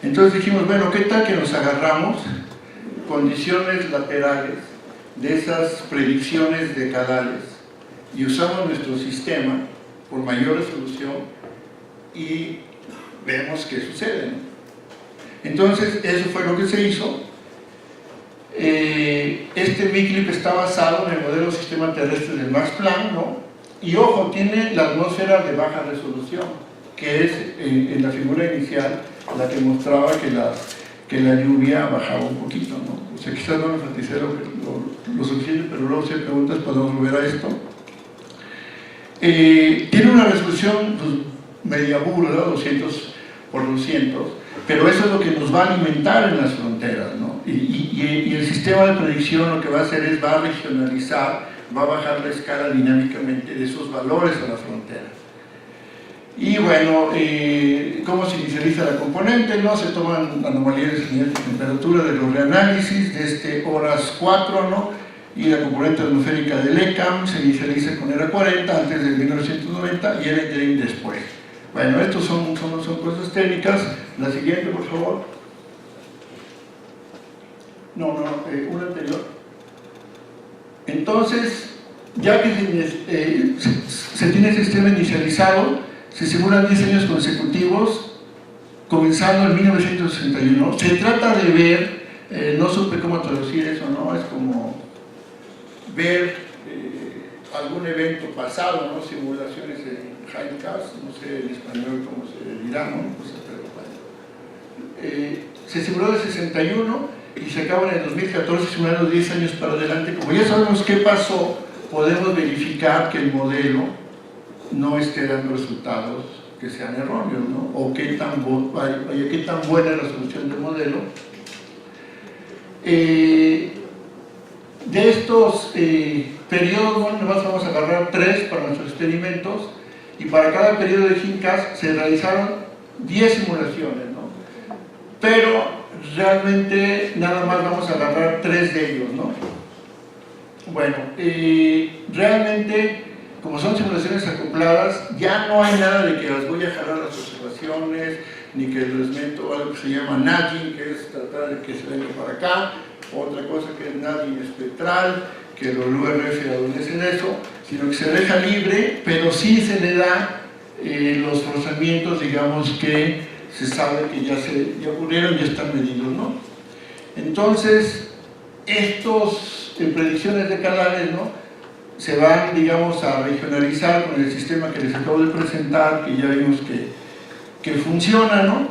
Entonces dijimos, bueno, ¿qué tal que nos agarramos condiciones laterales de esas predicciones decadales y usamos nuestro sistema por mayor resolución y vemos qué sucede, ¿no? Entonces, eso fue lo que se hizo. Este MICLIP está basado en el modelo sistema terrestre del Max Planck, ¿no? Y ojo, tiene la atmósfera de baja resolución, que es en la figura inicial la que mostraba que la lluvia bajaba un poquito, ¿no? O sea, quizás no me enfaticé lo suficiente, pero luego si hay preguntas podemos volver a esto. Tiene una resolución pues, media burda, 200 por 200, pero eso es lo que nos va a alimentar en las fronteras, ¿no? Y el sistema de predicción lo que va a hacer es va a regionalizar, va a bajar la escala dinámicamente de esos valores a la frontera. Y bueno, ¿cómo se inicializa la componente? ¿No? Se toman anomalías de nivel de temperatura de los reanálisis desde horas 4, ¿no? Y la componente atmosférica del ECAM se inicializa con ERA 40 antes del 1990 y el ETRIM después. Bueno, estos son cosas técnicas. La siguiente, por favor. No, una anterior. Entonces, ya que se tiene el sistema inicializado, se simulan 10 años consecutivos, comenzando en 1961. Se trata de ver, no supe cómo traducir eso, ¿no? Es como ver algún evento pasado, ¿no? Simulaciones en Hindcast, no sé en español cómo se dirá, ¿no? Pues, pero bueno. Se simuló de 61 y se acaba en el 2014, simulando 10 años para adelante. Como ya sabemos qué pasó, podemos verificar que el modelo no esté dando resultados que sean erróneos, ¿no? O qué tan buena es la solución del modelo. De estos periodos, bueno, nomás vamos a agarrar 3 para nuestros experimentos y para cada periodo de Hindcast se realizaron 10 simulaciones, ¿no? Pero realmente nada más vamos a agarrar 3 de ellos, ¿no? Bueno, realmente, como son simulaciones acopladas, ya no hay nada de que las voy a jalar las observaciones, ni que les meto algo que se llama nudging, que es tratar de que se venga para acá, otra cosa que es nudging espectral, que los URF adolecen eso, sino que se deja libre, pero sí se le da los rozamientos, digamos, que se sabe que ya ocurrieron, ya están medidos, ¿no? Entonces, estos predicciones decadales, ¿no? Se van, digamos, a regionalizar con el sistema que les acabo de presentar, que ya vimos que funciona, ¿no?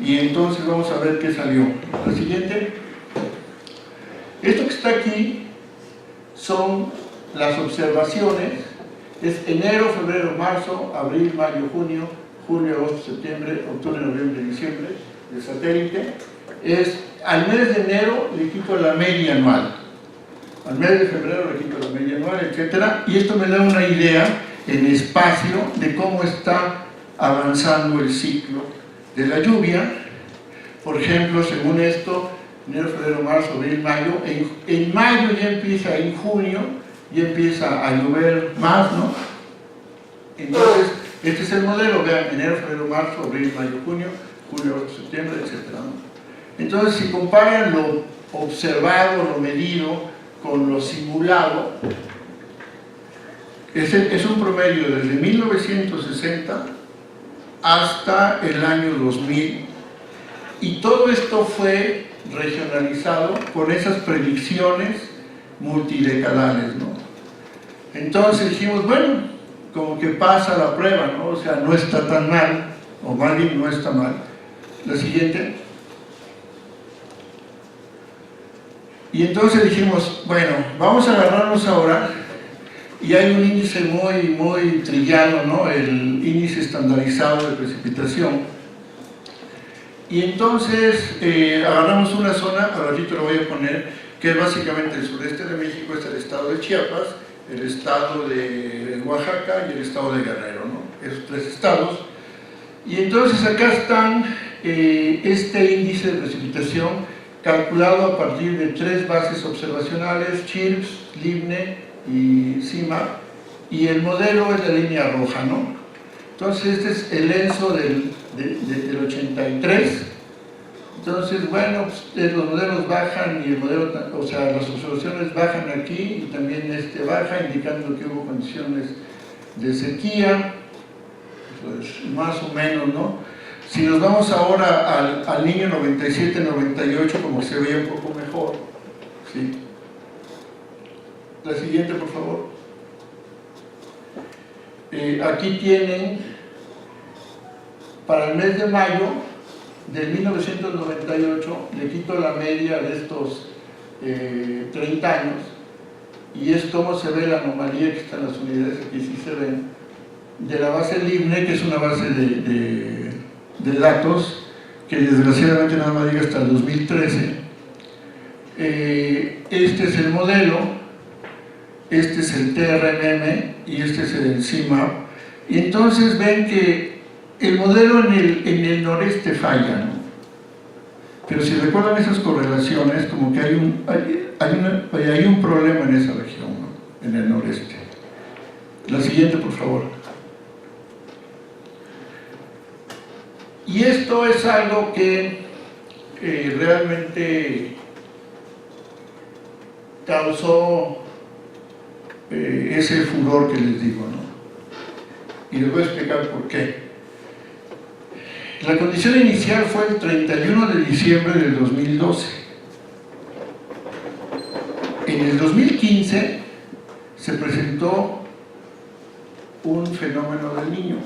Y entonces vamos a ver qué salió. La siguiente. Esto que está aquí son las observaciones, es enero, febrero, marzo, abril, mayo, junio, julio, agosto, septiembre, octubre, noviembre, diciembre, del satélite. Es al mes de enero le quito la media anual, al mes de febrero le quito la media anual, etc. Y esto me da una idea en espacio de cómo está avanzando el ciclo de la lluvia. Por ejemplo, según esto, enero, febrero, marzo, abril, mayo. En mayo ya empieza, en junio ya empieza a llover más, ¿no? Entonces, este es el modelo, vean, enero, febrero, marzo, abril, mayo, junio, julio, agosto, septiembre, etc., ¿no? Entonces, si comparan lo observado, lo medido con lo simulado, es un promedio desde 1960 hasta el año 2000, y todo esto fue regionalizado con esas predicciones multidecadales, ¿no? Entonces dijimos, bueno, como que pasa la prueba, ¿no? O sea, no está tan mal, o más bien no está mal. La siguiente. Y entonces dijimos, bueno, vamos a agarrarnos ahora, y hay un índice muy trillado, ¿no? El índice estandarizado de precipitación. Y entonces agarramos una zona, al ratito lo voy a poner, que es básicamente el sureste de México, es el estado de Chiapas, el estado de Oaxaca y el estado de Guerrero, ¿no? Esos tres estados. Y entonces acá están este índice de precipitación calculado a partir de 3 bases observacionales, CHIRPS, LIBNE y CIMAP, y el modelo es la línea roja, ¿no? Entonces este es el ENSO del 83. Entonces, bueno, pues, los modelos bajan y el modelo, o sea, las observaciones bajan aquí y también baja, indicando que hubo condiciones de sequía, pues más o menos, ¿no? Si nos vamos ahora al niño 97-98, como se veía un poco mejor, ¿sí? La siguiente, por favor. Aquí tienen, para el mes de mayo de 1998, le quito la media de estos 30 años, y es como se ve la anomalía que está en las unidades, aquí sí se ven, de la base LIBNE, que es una base de datos, que desgraciadamente nada más llega hasta el 2013. Este es el modelo, este es el TRMM y este es el CIMAP, y entonces ven que el modelo en el noreste falla, ¿no? Pero si recuerdan esas correlaciones, como que hay un problema en esa región, ¿no? En el noreste. La siguiente, por favor. Y esto es algo que realmente causó ese furor que les digo, ¿no? Y les voy a explicar por qué. La condición inicial fue el 31 de diciembre del 2012. En el 2015 se presentó un fenómeno del Niño.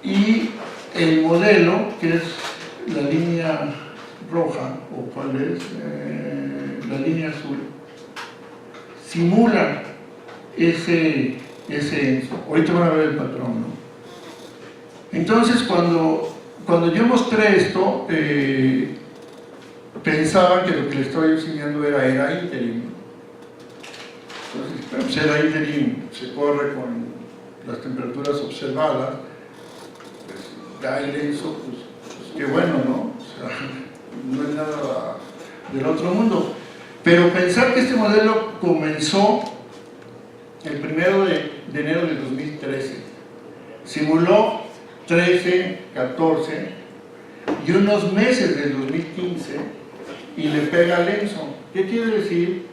Y el modelo, que es la línea roja, o cuál es, la línea azul, simula ese ENSO. Ahorita van a ver el patrón, ¿no? Entonces, cuando yo mostré esto, pensaban que lo que les estaba enseñando era ínterim. Entonces, pues era ínterim, se corre con las temperaturas observadas, pues da el ENSO, pues qué bueno, ¿no? O sea, no es nada del otro mundo. Pero pensar que este modelo comenzó el 1 de enero de 2013, simuló 13, 14 y unos meses del 2015 y le pega al ENSO. ¿Qué quiere decir?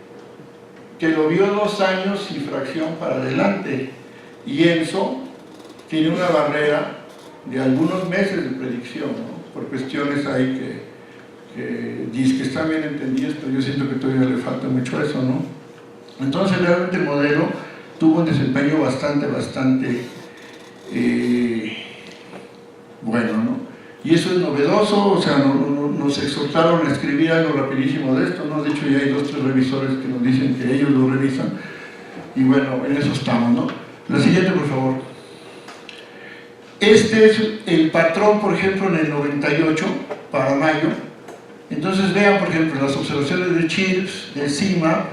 Que lo vio 2 años y fracción para adelante, y ENSO tiene una barrera de algunos meses de predicción, ¿no? Por cuestiones ahí que están bien entendidas, pero yo siento que todavía le falta mucho a eso, ¿no? Entonces realmente el modelo tuvo un desempeño bastante bueno, ¿no? Y eso es novedoso, o sea, nos exhortaron a escribir algo rapidísimo de esto, ¿no? De hecho ya hay 2 o 3 revisores que nos dicen que ellos lo revisan, y bueno, en eso estamos, ¿no? La siguiente, por favor. Este es el patrón, por ejemplo, en el 98, para mayo. Entonces vean, por ejemplo, las observaciones de CHIRPS, de CIMAP,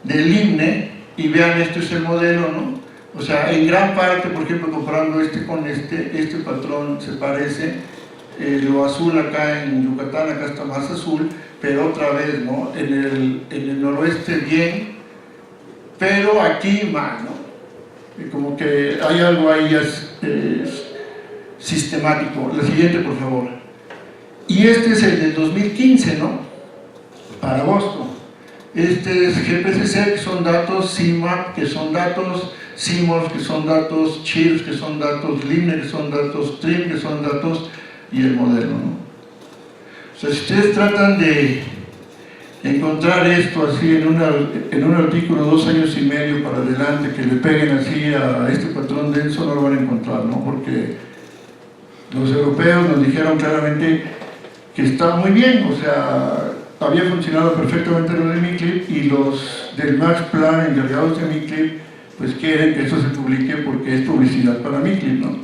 del LIBNE, y vean, esto es el modelo, ¿no? O sea, en gran parte, por ejemplo, comparando con este patrón se parece, lo azul acá en Yucatán, acá está más azul, pero otra vez, ¿no? En el noroeste bien, pero aquí mal, ¿no? Y como que hay algo ahí sistemático. La siguiente, por favor. Y este es el del 2015, ¿no? Para agosto. Este es GPCC, que son datos, CIMAP, que son datos, CIMORPH, que son datos, CHIRPS, que son datos, LIBNE, que son datos, TRIM, que son datos, y el modelo, ¿no? O sea, si ustedes tratan de encontrar esto así en un artículo 2 años y medio para adelante, que le peguen así a este patrón denso, no lo van a encontrar, ¿no? Porque los europeos nos dijeron claramente que está muy bien, o sea, había funcionado perfectamente lo de MiClip, y los del Max Plan encargados de MiClip pues quieren que eso se publique porque es publicidad para MiClip, ¿no?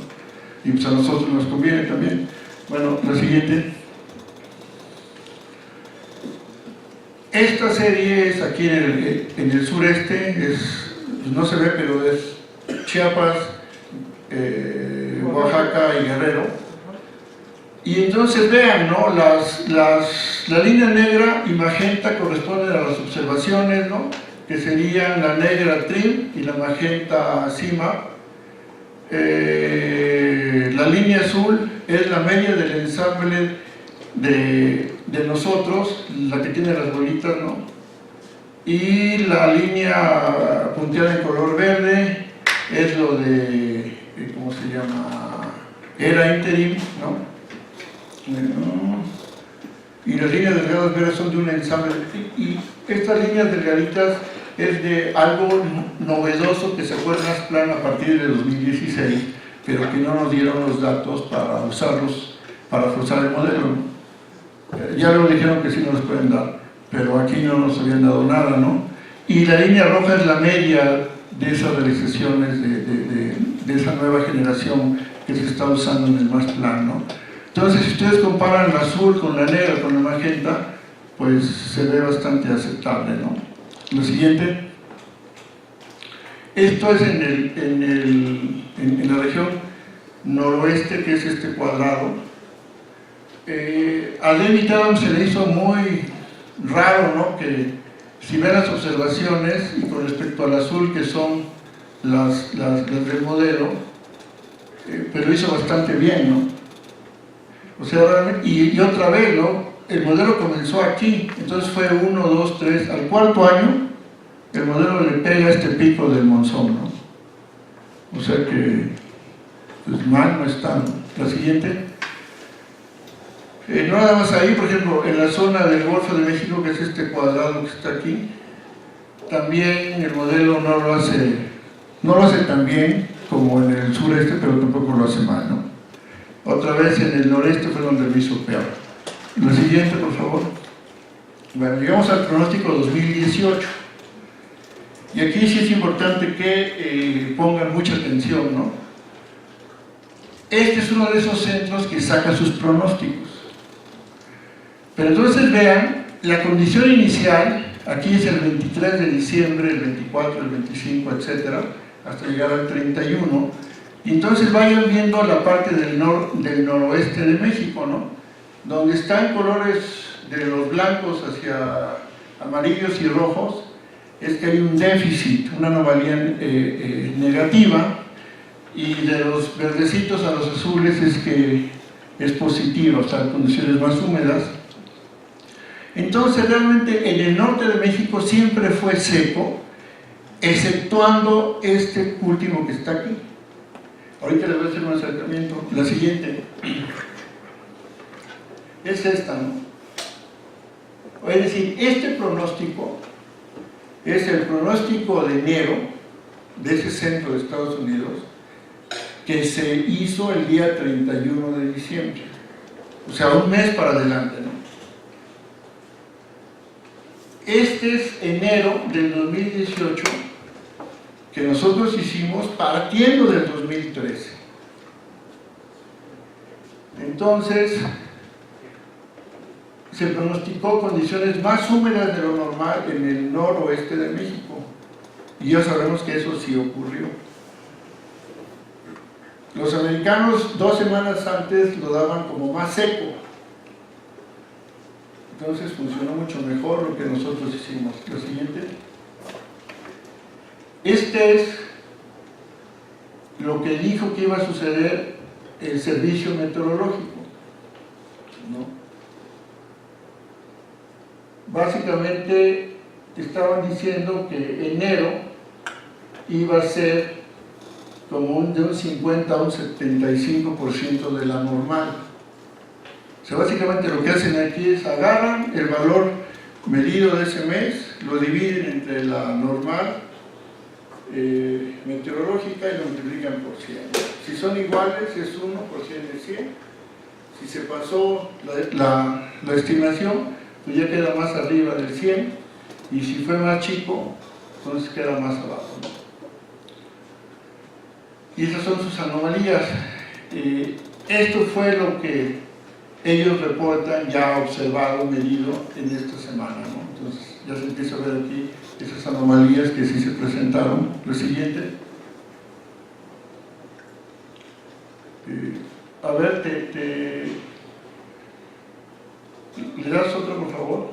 Y pues a nosotros nos conviene también. Bueno, la siguiente. Esta serie es aquí en el sureste, pues no se ve, pero es Chiapas, Oaxaca y Guerrero. Y entonces vean, ¿no? La línea negra y magenta corresponden a las observaciones, ¿no? Que serían la negra trim y la magenta cima. La línea azul es la media del ensamble de nosotros, la que tiene las bolitas, ¿no? Y la línea punteada en color verde es lo de, ¿cómo se llama? Era interim, ¿no? Y las líneas delgadas verdes son de un ensamble, y estas líneas delgaditas es de algo novedoso que sacó el Max Plan a partir de 2016, pero que no nos dieron los datos para usarlos, para forzar el modelo, ¿no? Ya luego dijeron que sí nos pueden dar, pero aquí no nos habían dado nada, ¿no? Y la línea roja es la media de esas realizaciones de esa nueva generación que se está usando en el Max Plan, ¿no? Entonces, si ustedes comparan la azul con la negra, con la magenta, pues se ve bastante aceptable, ¿no? Lo siguiente. Esto es en la región noroeste, que es este cuadrado. A David Adams se le hizo muy raro, ¿no? Que si ven las observaciones, y con respecto al azul, que son las del modelo, pero hizo bastante bien, ¿no? O sea, realmente, y otra vez, ¿no? El modelo comenzó aquí, entonces fue 1, 2, 3, al cuarto año, el modelo le pega este pico del monzón, ¿no? O sea que, pues mal no está, ¿no? La siguiente. No nada más ahí, por ejemplo, en la zona del Golfo de México, que es este cuadrado que está aquí, también el modelo no lo hace tan bien como en el sureste, pero tampoco lo hace mal, ¿no? Otra vez en el noreste fue donde lo hizo peor. Lo siguiente, por favor. Bueno, llegamos al pronóstico 2018. Y aquí sí es importante que pongan mucha atención, ¿no? Este es uno de esos centros que saca sus pronósticos. Pero entonces vean, la condición inicial, aquí es el 23 de diciembre, el 24, el 25, etcétera, hasta llegar al 31. Y entonces vayan viendo la parte del noroeste de México, ¿no? Donde están colores de los blancos hacia amarillos y rojos, es que hay un déficit, una anomalía negativa, y de los verdecitos a los azules es que es positiva, o sea, condiciones más húmedas. Entonces realmente en el norte de México siempre fue seco, exceptuando este último que está aquí. Ahorita les voy a hacer un acercamiento. La siguiente es esta, ¿no? Es decir, este pronóstico es el pronóstico de enero de ese centro de Estados Unidos que se hizo el día 31 de diciembre. O sea, un mes para adelante, ¿no? Este es enero del 2018 que nosotros hicimos partiendo del 2013. Entonces, se pronosticó condiciones más húmedas de lo normal en el noroeste de México. Y ya sabemos que eso sí ocurrió. Los americanos 2 semanas antes lo daban como más seco. Entonces funcionó mucho mejor lo que nosotros hicimos. Lo siguiente. Este es lo que dijo que iba a suceder el servicio meteorológico, ¿no? Básicamente estaban diciendo que enero iba a ser como de un 50 a un 75% de la normal. O sea, básicamente lo que hacen aquí es agarran el valor medido de ese mes, lo dividen entre la normal meteorológica y lo multiplican por 100. Si son iguales es 1 por 100 de 100, Si se pasó la estimación, pues ya queda más arriba del 100, y si fue más chico, entonces queda más abajo, ¿no? Y esas son sus anomalías. Esto fue lo que ellos reportan ya observado, medido en esta semana, ¿no? Entonces ya se empieza a ver aquí esas anomalías que sí se presentaron. Lo siguiente. A ver, ¿le das otra, por favor?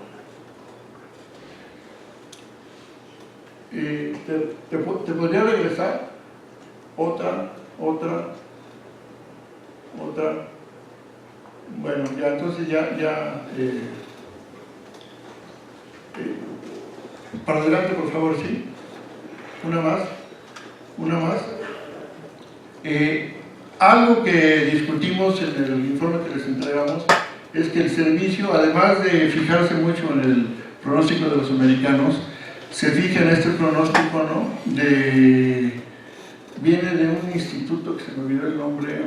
¿Te podría regresar? Otra. Bueno, ya entonces para adelante, por favor, sí. Una más. Algo que discutimos en el informe que les entregamos es que el servicio, además de fijarse mucho en el pronóstico de los americanos, se fija en este pronóstico, ¿no? Viene de un instituto que se me olvidó el nombre,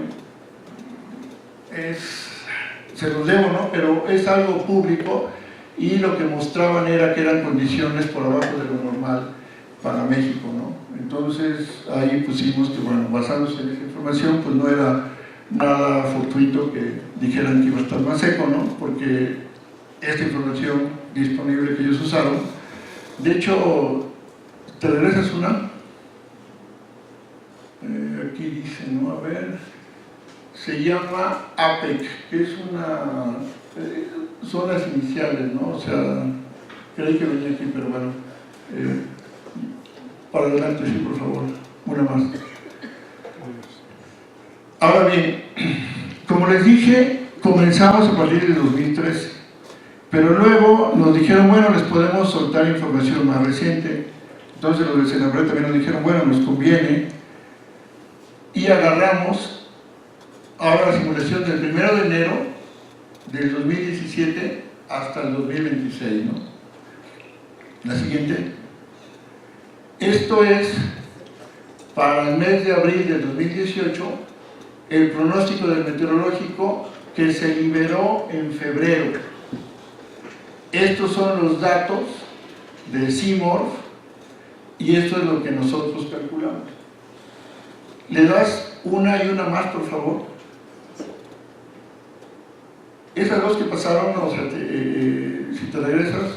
se los debo, ¿no? Pero es algo público, y lo que mostraban era que eran condiciones por abajo de lo normal para México, ¿no? Entonces ahí pusimos que, bueno, basándose en esa información, pues no era nada fortuito que dijeran que iba a estar más seco, ¿no? Porque esta información disponible que ellos usaron, de hecho, ¿te regresas una? Aquí dice, ¿no? A ver, se llama APEC, que es son las iniciales, ¿no? O sea, creí que venía aquí, pero bueno, para adelante, sí, por favor, una más. Ahora bien, como les dije, comenzamos a partir de 2013, pero luego nos dijeron, bueno, les podemos soltar información más reciente. Entonces los de Senapred también nos dijeron, bueno, nos conviene, y agarramos ahora la simulación del 1 de enero del 2017 hasta el 2026, ¿no? La siguiente. Esto es para el mes de abril del 2018, el pronóstico del meteorológico que se liberó en febrero. Estos son los datos de CIMORPH, y esto es lo que nosotros calculamos. ¿Le das una y una más, por favor? Esas dos que pasaron, o sea, si te regresas,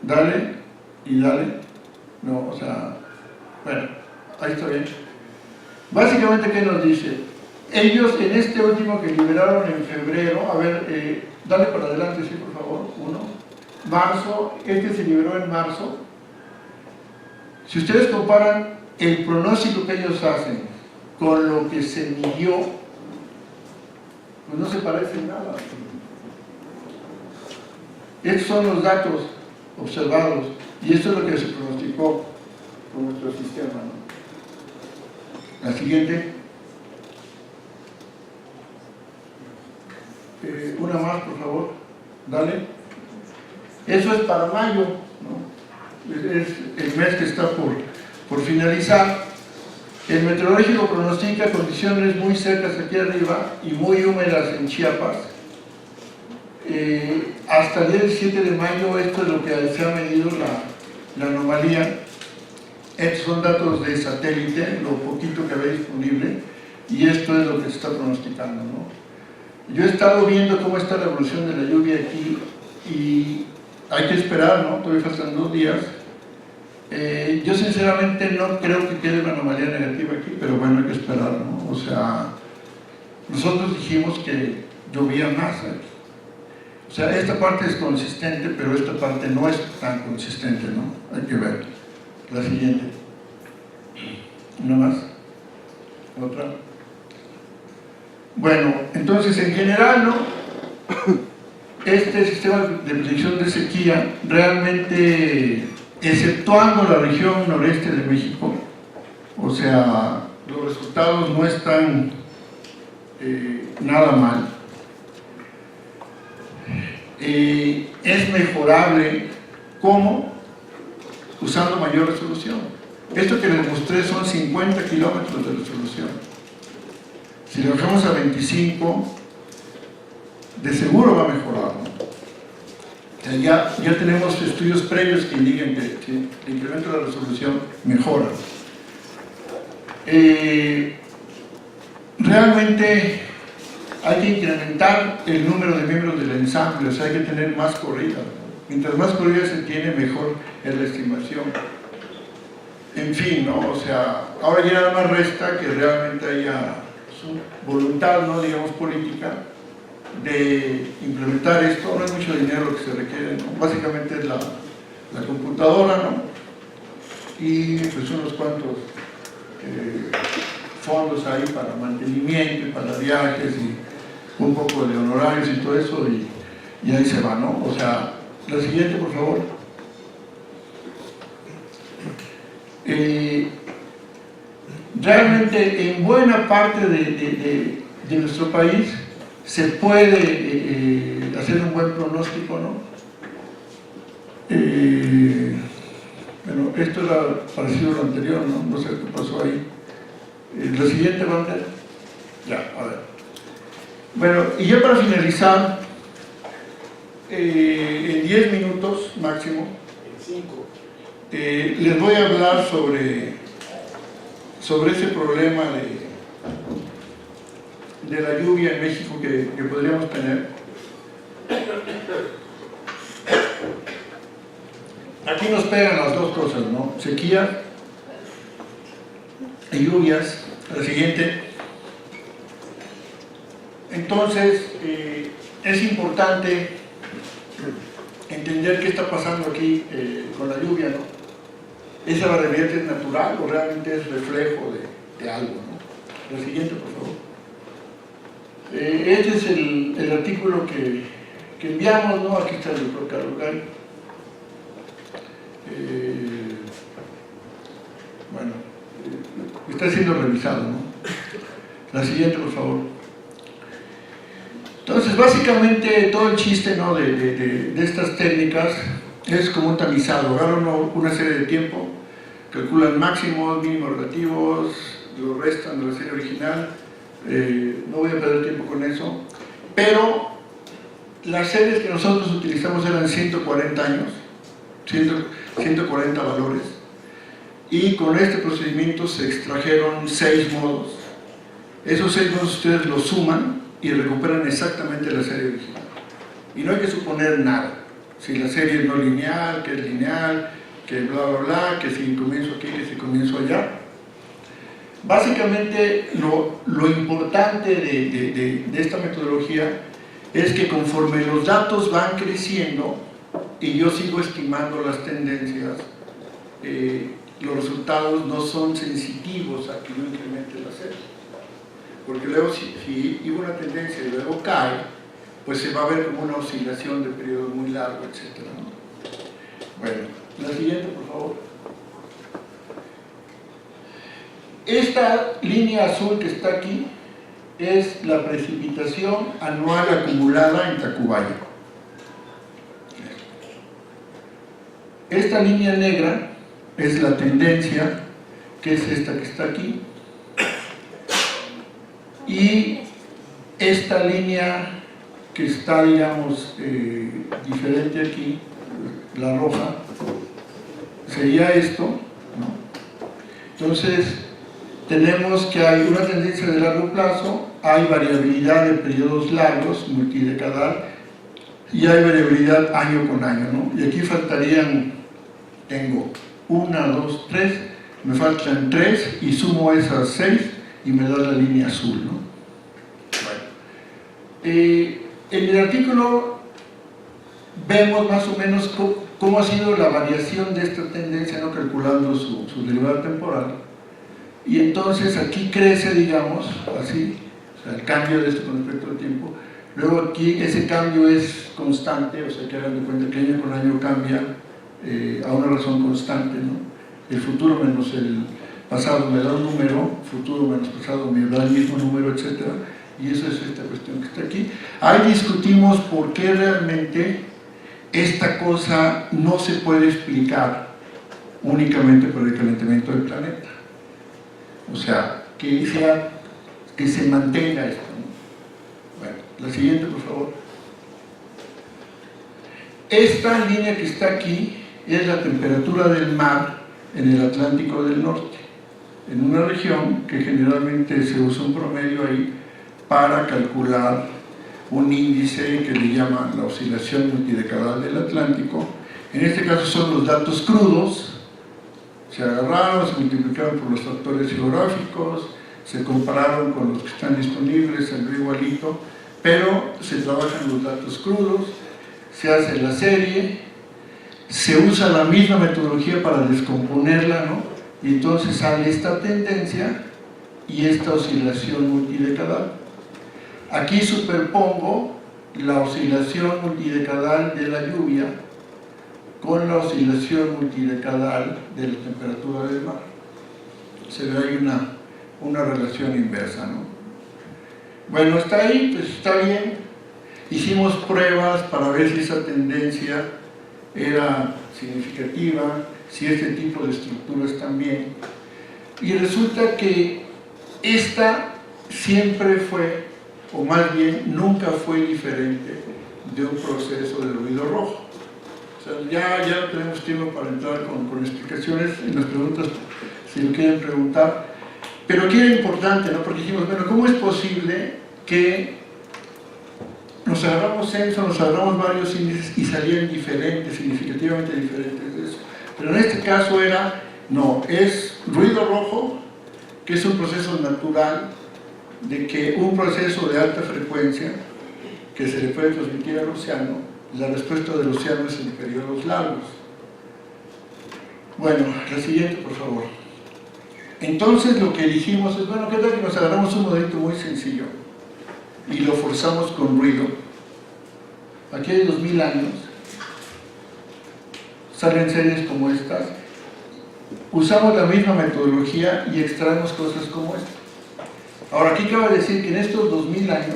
dale y dale. No, o sea, bueno, ahí está bien. Básicamente, ¿qué nos dice? Ellos en este último que liberaron en febrero, a ver, dale para adelante, sí, por favor, uno. Marzo, este se liberó en marzo. Si ustedes comparan el pronóstico que ellos hacen con lo que se midió, pues no se parece en nada. Estos son los datos observados, y esto es lo que se pronosticó con nuestro sistema, ¿no? La siguiente. Una más, por favor. Dale. Eso es para mayo, ¿no? Es el mes que está por finalizar. El meteorológico pronostica condiciones muy secas aquí arriba y muy húmedas en Chiapas. Hasta el día 17 de mayo, esto es lo que se ha medido la anomalía. Estos son datos de satélite, lo poquito que había disponible, y esto es lo que se está pronosticando, ¿no? Yo he estado viendo cómo está la evolución de la lluvia aquí, y hay que esperar, ¿no? Todavía faltan 2 días. Yo sinceramente no creo que quede una anomalía negativa aquí, pero bueno, hay que esperar, ¿no? O sea, nosotros dijimos que llovía más aquí. O sea, esta parte es consistente, pero esta parte no es tan consistente, ¿no? Hay que ver. La siguiente. Una más. Otra. Bueno, entonces en general, ¿no? Este sistema de predicción de sequía realmente, exceptuando la región noreste de México, o sea, los resultados no están nada mal. Es mejorable. ¿Cómo? Usando mayor resolución. Esto que les mostré son 50 kilómetros de resolución. Si lo bajamos a 25, de seguro va a mejorar, ¿no? O sea, ya tenemos estudios previos que indican que el incremento de la resolución mejora. Realmente hay que incrementar el número de miembros del ensamble, o sea, hay que tener más corridas, ¿no? Mientras más corridas se tiene, mejor es la estimación. En fin, ¿no? O sea, ahora ya nada más resta que realmente haya su voluntad, ¿no? Digamos, política, de implementar esto. No es mucho dinero lo que se requiere, ¿no? Básicamente es la computadora, ¿no? Y pues unos cuantos fondos ahí para mantenimiento y para viajes y un poco de honorarios y todo eso, y ahí se va, ¿no? O sea, la siguiente, por favor. Realmente en buena parte de nuestro país se puede hacer un buen pronóstico, ¿no? Bueno, esto era parecido a lo anterior, ¿no? No sé qué pasó ahí. La siguiente banda. Ya, a ver. Bueno, y ya para finalizar, en 10 minutos máximo, En 5. les voy a hablar sobre ese problema de la lluvia en México que podríamos tener. Aquí nos pegan las dos cosas, ¿no? Sequía y lluvias. La siguiente. Entonces, es importante entender qué está pasando aquí con la lluvia, ¿no? ¿Esa variabilidad es natural o realmente es reflejo de algo, ¿no? La siguiente, por favor. Este es el artículo que enviamos, ¿no? Aquí está el doctor Carlos Gay. Bueno, está siendo revisado, ¿no? La siguiente, por favor. Entonces, básicamente, todo el chiste, ¿no? de estas técnicas es como un tamizado. Agarran una serie de tiempo, calculan máximos, mínimos relativos, lo restan de la serie original. No voy a perder tiempo con eso, pero las series que nosotros utilizamos eran 140 años, 140 valores, y con este procedimiento se extrajeron 6 modos. Esos 6 modos ustedes los suman y recuperan exactamente la serie original, y no hay que suponer nada. Si la serie es no lineal, que es lineal, que bla bla bla, que si comienzo aquí, que si comienzo allá. Básicamente lo importante de esta metodología es que conforme los datos van creciendo y yo sigo estimando las tendencias, los resultados no son sensitivos a que yo incremente la serie. Porque luego si hubo una tendencia y luego cae, pues se va a ver como una oscilación de periodo muy largo, etc., ¿no? Bueno, la siguiente, por favor. Esta línea azul que está aquí es la precipitación anual acumulada en Tacubaya. Esta línea negra es la tendencia, que es esta que está aquí, y esta línea que está, digamos, diferente aquí, la roja, sería esto, ¿no? Entonces, tenemos que hay una tendencia de largo plazo, hay variabilidad de periodos largos, multidecadal, y hay variabilidad año con año, ¿no? Y aquí faltarían, tengo 1, 2, 3, me faltan 3 y sumo esas 6 y me da la línea azul, ¿no? Bueno. En el artículo vemos más o menos cómo ha sido la variación de esta tendencia, ¿no? Calculando su derivada temporal. Y entonces aquí crece, digamos, así, o sea, el cambio de esto con respecto al tiempo. Luego aquí ese cambio es constante, o sea, que hagan de cuenta que año con año cambia a una razón constante, ¿no? El futuro menos el pasado me da un número, futuro menos pasado me da el mismo número, etc. Y eso es esta cuestión que está aquí. Ahí discutimos por qué realmente esta cosa no se puede explicar únicamente por el calentamiento del planeta. O sea, que se mantenga esto, ¿no? Bueno, la siguiente, por favor. esta línea que está aquí es la temperatura del mar en el Atlántico del Norte, en una región que generalmente se usa un promedio ahí para calcular un índice que le llaman la oscilación multidecadal del Atlántico. En este caso son los datos crudos, se agarraron, se multiplicaron por los factores geográficos, se compararon con los que están disponibles, salió igualito, pero se trabajan los datos crudos, se hace la serie, se usa la misma metodología para descomponerla, ¿no? Y entonces sale esta tendencia y esta oscilación multidecadal. Aquí superpongo la oscilación multidecadal de la lluvia con la oscilación multidecadal de la temperatura del mar. Se ve ahí una relación inversa, ¿no? Bueno, está ahí, pues está bien. Hicimos pruebas para ver si esa tendencia era significativa, si este tipo de estructuras también. Y resulta que esta siempre fue, o más bien nunca fue diferente de un proceso de ruido rojo. O sea, ya no tenemos tiempo para entrar con explicaciones en las preguntas, si lo quieren preguntar. Pero aquí era importante, ¿no? Porque dijimos, bueno, ¿cómo es posible que nos agarramos censo, nos agarramos varios índices y salían diferentes, significativamente diferentes de eso? Pero en este caso es ruido rojo, que es un proceso natural de que un proceso de alta frecuencia que se le puede transmitir al océano, la respuesta del océano es en periodos largos. Bueno, la siguiente, por favor. Entonces lo que dijimos es, bueno, ¿qué tal que nos agarramos un modelito muy sencillo y lo forzamos con ruido? Aquí hay 2000 años, salen series como estas, usamos la misma metodología y extraemos cosas como esta. Ahora, aquí cabe decir que en estos 2000 años,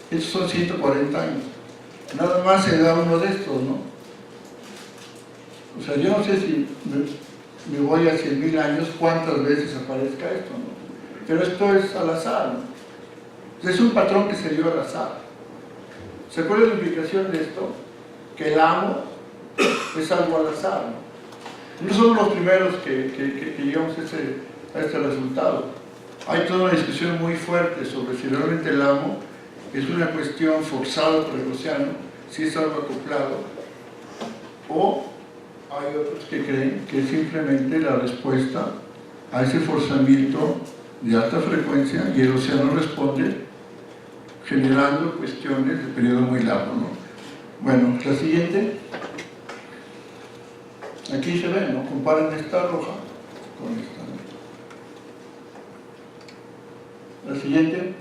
estos son 140 años, nada más se da uno de estos, ¿no? O sea, yo no sé si me voy a 100.000 años, cuántas veces aparezca esto, ¿no? Pero esto es al azar, ¿no? Es un patrón que se dio al azar. ¿Se acuerdan la implicación de esto? Que el amo es algo al azar, ¿no? No somos los primeros que llegamos a este resultado. Hay toda una discusión muy fuerte sobre si realmente el amo es una cuestión forzada por el océano, si es algo acoplado, o hay otros que creen que es simplemente la respuesta a ese forzamiento de alta frecuencia y el océano responde generando cuestiones de periodo muy largo, ¿no? Bueno, la siguiente. Aquí se ve, ¿no? Comparen esta roja con esta, ¿no? La siguiente.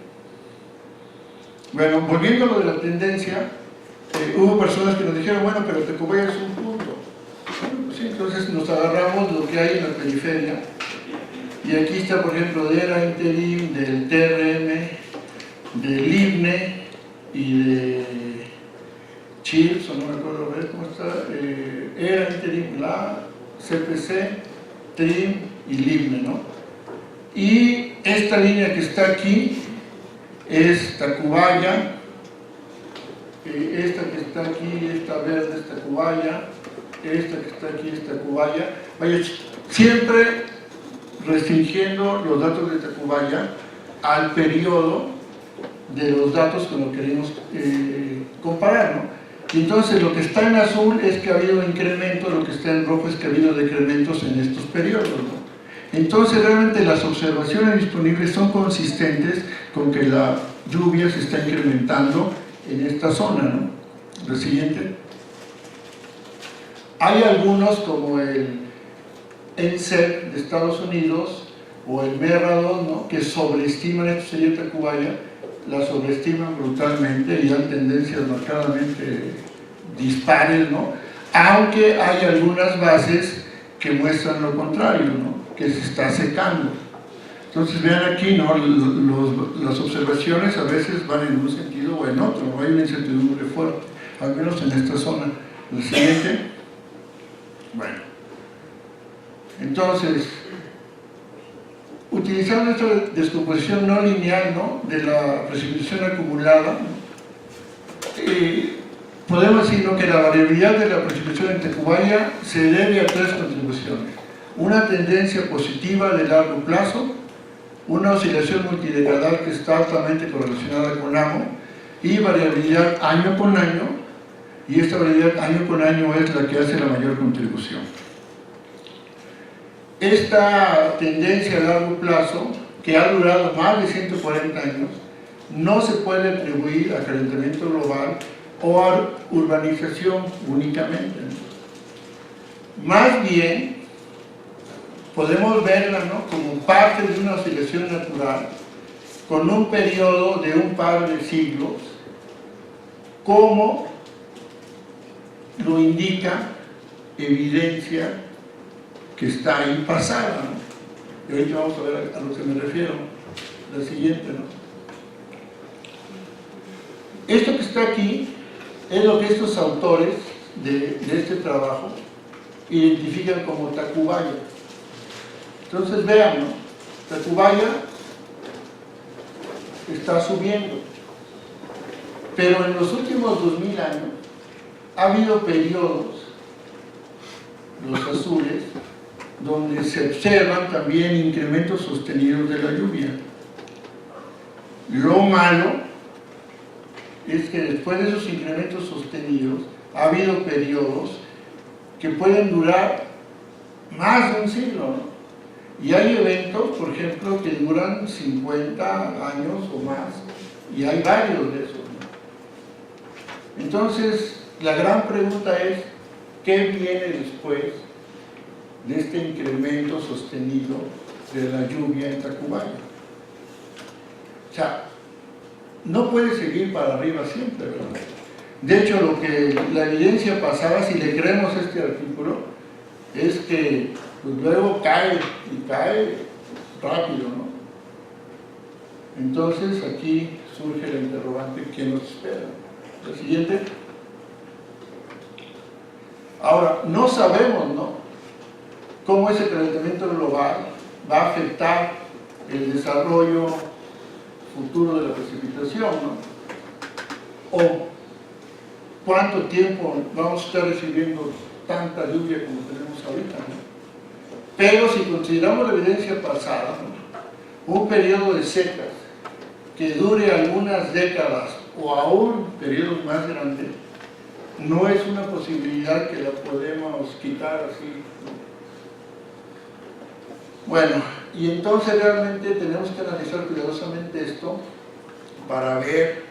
Bueno, volviendo a lo de la tendencia, hubo personas que nos dijeron, bueno, pero Tacubaya es un punto. Bueno, pues sí, entonces nos agarramos lo que hay en la periferia. Y aquí está, por ejemplo, de ERA Interim, del TRM, del IBNE y de CHILS, o no me acuerdo ver cómo está, ERA Interim, la CPC, TRIM y LIBNE, ¿no? Y esta línea que está aquí es Tacubaya, esta que está aquí, esta verde es Tacubaya, esta que está aquí es Tacubaya. Vaya, siempre restringiendo los datos de Tacubaya al periodo de los datos con lo que queremos comparar, ¿no? Y entonces lo que está en azul es que ha habido incremento, lo que está en rojo es que ha habido decrementos en estos periodos, ¿no? Entonces realmente las observaciones disponibles son consistentes con que la lluvia se está incrementando en esta zona, ¿no? La siguiente. Hay algunos como el NCEP de Estados Unidos o el MERRA2, ¿no? Que sobreestiman, esto sería Tacubaya, la sobreestiman brutalmente y dan tendencias marcadamente dispares, ¿no? Aunque hay algunas bases que muestran lo contrario, ¿no? Que se está secando. Entonces vean aquí, ¿no? Las observaciones a veces van en un sentido o en otro, ¿no? Hay una incertidumbre fuerte, al menos en esta zona. La siguiente. Bueno, entonces, utilizando esta descomposición no lineal, ¿no? De la precipitación acumulada, podemos decir, ¿no?, que la variabilidad de la precipitación en Tacubaya se debe a 3 contribuciones. Una tendencia positiva de largo plazo, una oscilación multidecadal que está altamente correlacionada con AMO, y variabilidad año con año, y esta variabilidad año con año es la que hace la mayor contribución. Esta tendencia a largo plazo, que ha durado más de 140 años, no se puede atribuir a calentamiento global o a urbanización únicamente. Más bien, podemos verla, ¿no?, como parte de una oscilación natural, con un periodo de un par de siglos, como lo indica evidencia que está ahí pasada, ¿no? Y ahorita vamos a ver a lo que me refiero, la siguiente, ¿no? Esto que está aquí es lo que estos autores de este trabajo identifican como Tacubaya. Entonces vean, ¿no?, Tacubaya está subiendo, pero en los últimos 2000 años ha habido periodos, los azules, donde se observan también incrementos sostenidos de la lluvia. Lo malo es que después de esos incrementos sostenidos ha habido periodos que pueden durar más de un siglo, ¿no? Y hay eventos, por ejemplo, que duran 50 años o más, y hay varios de esos, ¿no? Entonces, la gran pregunta es, ¿qué viene después de este incremento sostenido de la lluvia en Tacubaya? O sea, no puede seguir para arriba siempre, ¿verdad? De hecho, lo que la evidencia pasada, si le creemos este artículo, es que pues luego cae, y cae rápido, ¿no? Entonces aquí surge la interrogante, ¿qué nos espera? La siguiente. Ahora, no sabemos, ¿no?, cómo ese calentamiento global va a afectar el desarrollo futuro de la precipitación, ¿no? O cuánto tiempo vamos a estar recibiendo tanta lluvia como tenemos ahorita, ¿no? Pero si consideramos la evidencia pasada, ¿no?, un periodo de secas que dure algunas décadas o aún periodos más grandes, no es una posibilidad que la podemos quitar así, ¿no? Bueno, y entonces realmente tenemos que analizar cuidadosamente esto para ver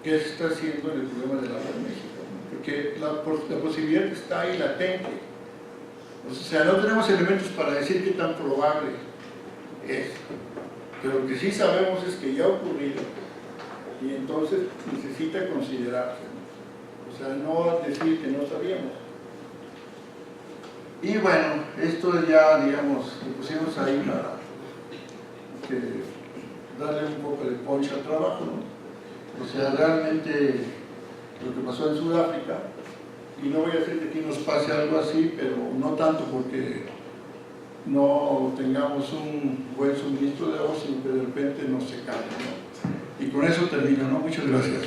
qué se está haciendo en el problema del agua en México, ¿no? Porque la posibilidad está ahí latente. O sea, no tenemos elementos para decir qué tan probable es, pero lo que sí sabemos es que ya ha ocurrido y entonces necesita considerarse, ¿no? O sea, no decir que no sabíamos. Y bueno, esto ya, digamos, lo pusimos ahí para darle un poco de punch al trabajo, ¿no? O sea, realmente lo que pasó en Sudáfrica, y no voy a decir que aquí nos pase algo así, pero no tanto porque no tengamos un buen suministro de agua, sino que de repente nos secamos, ¿no? Y con eso termino, ¿no? Muchas gracias.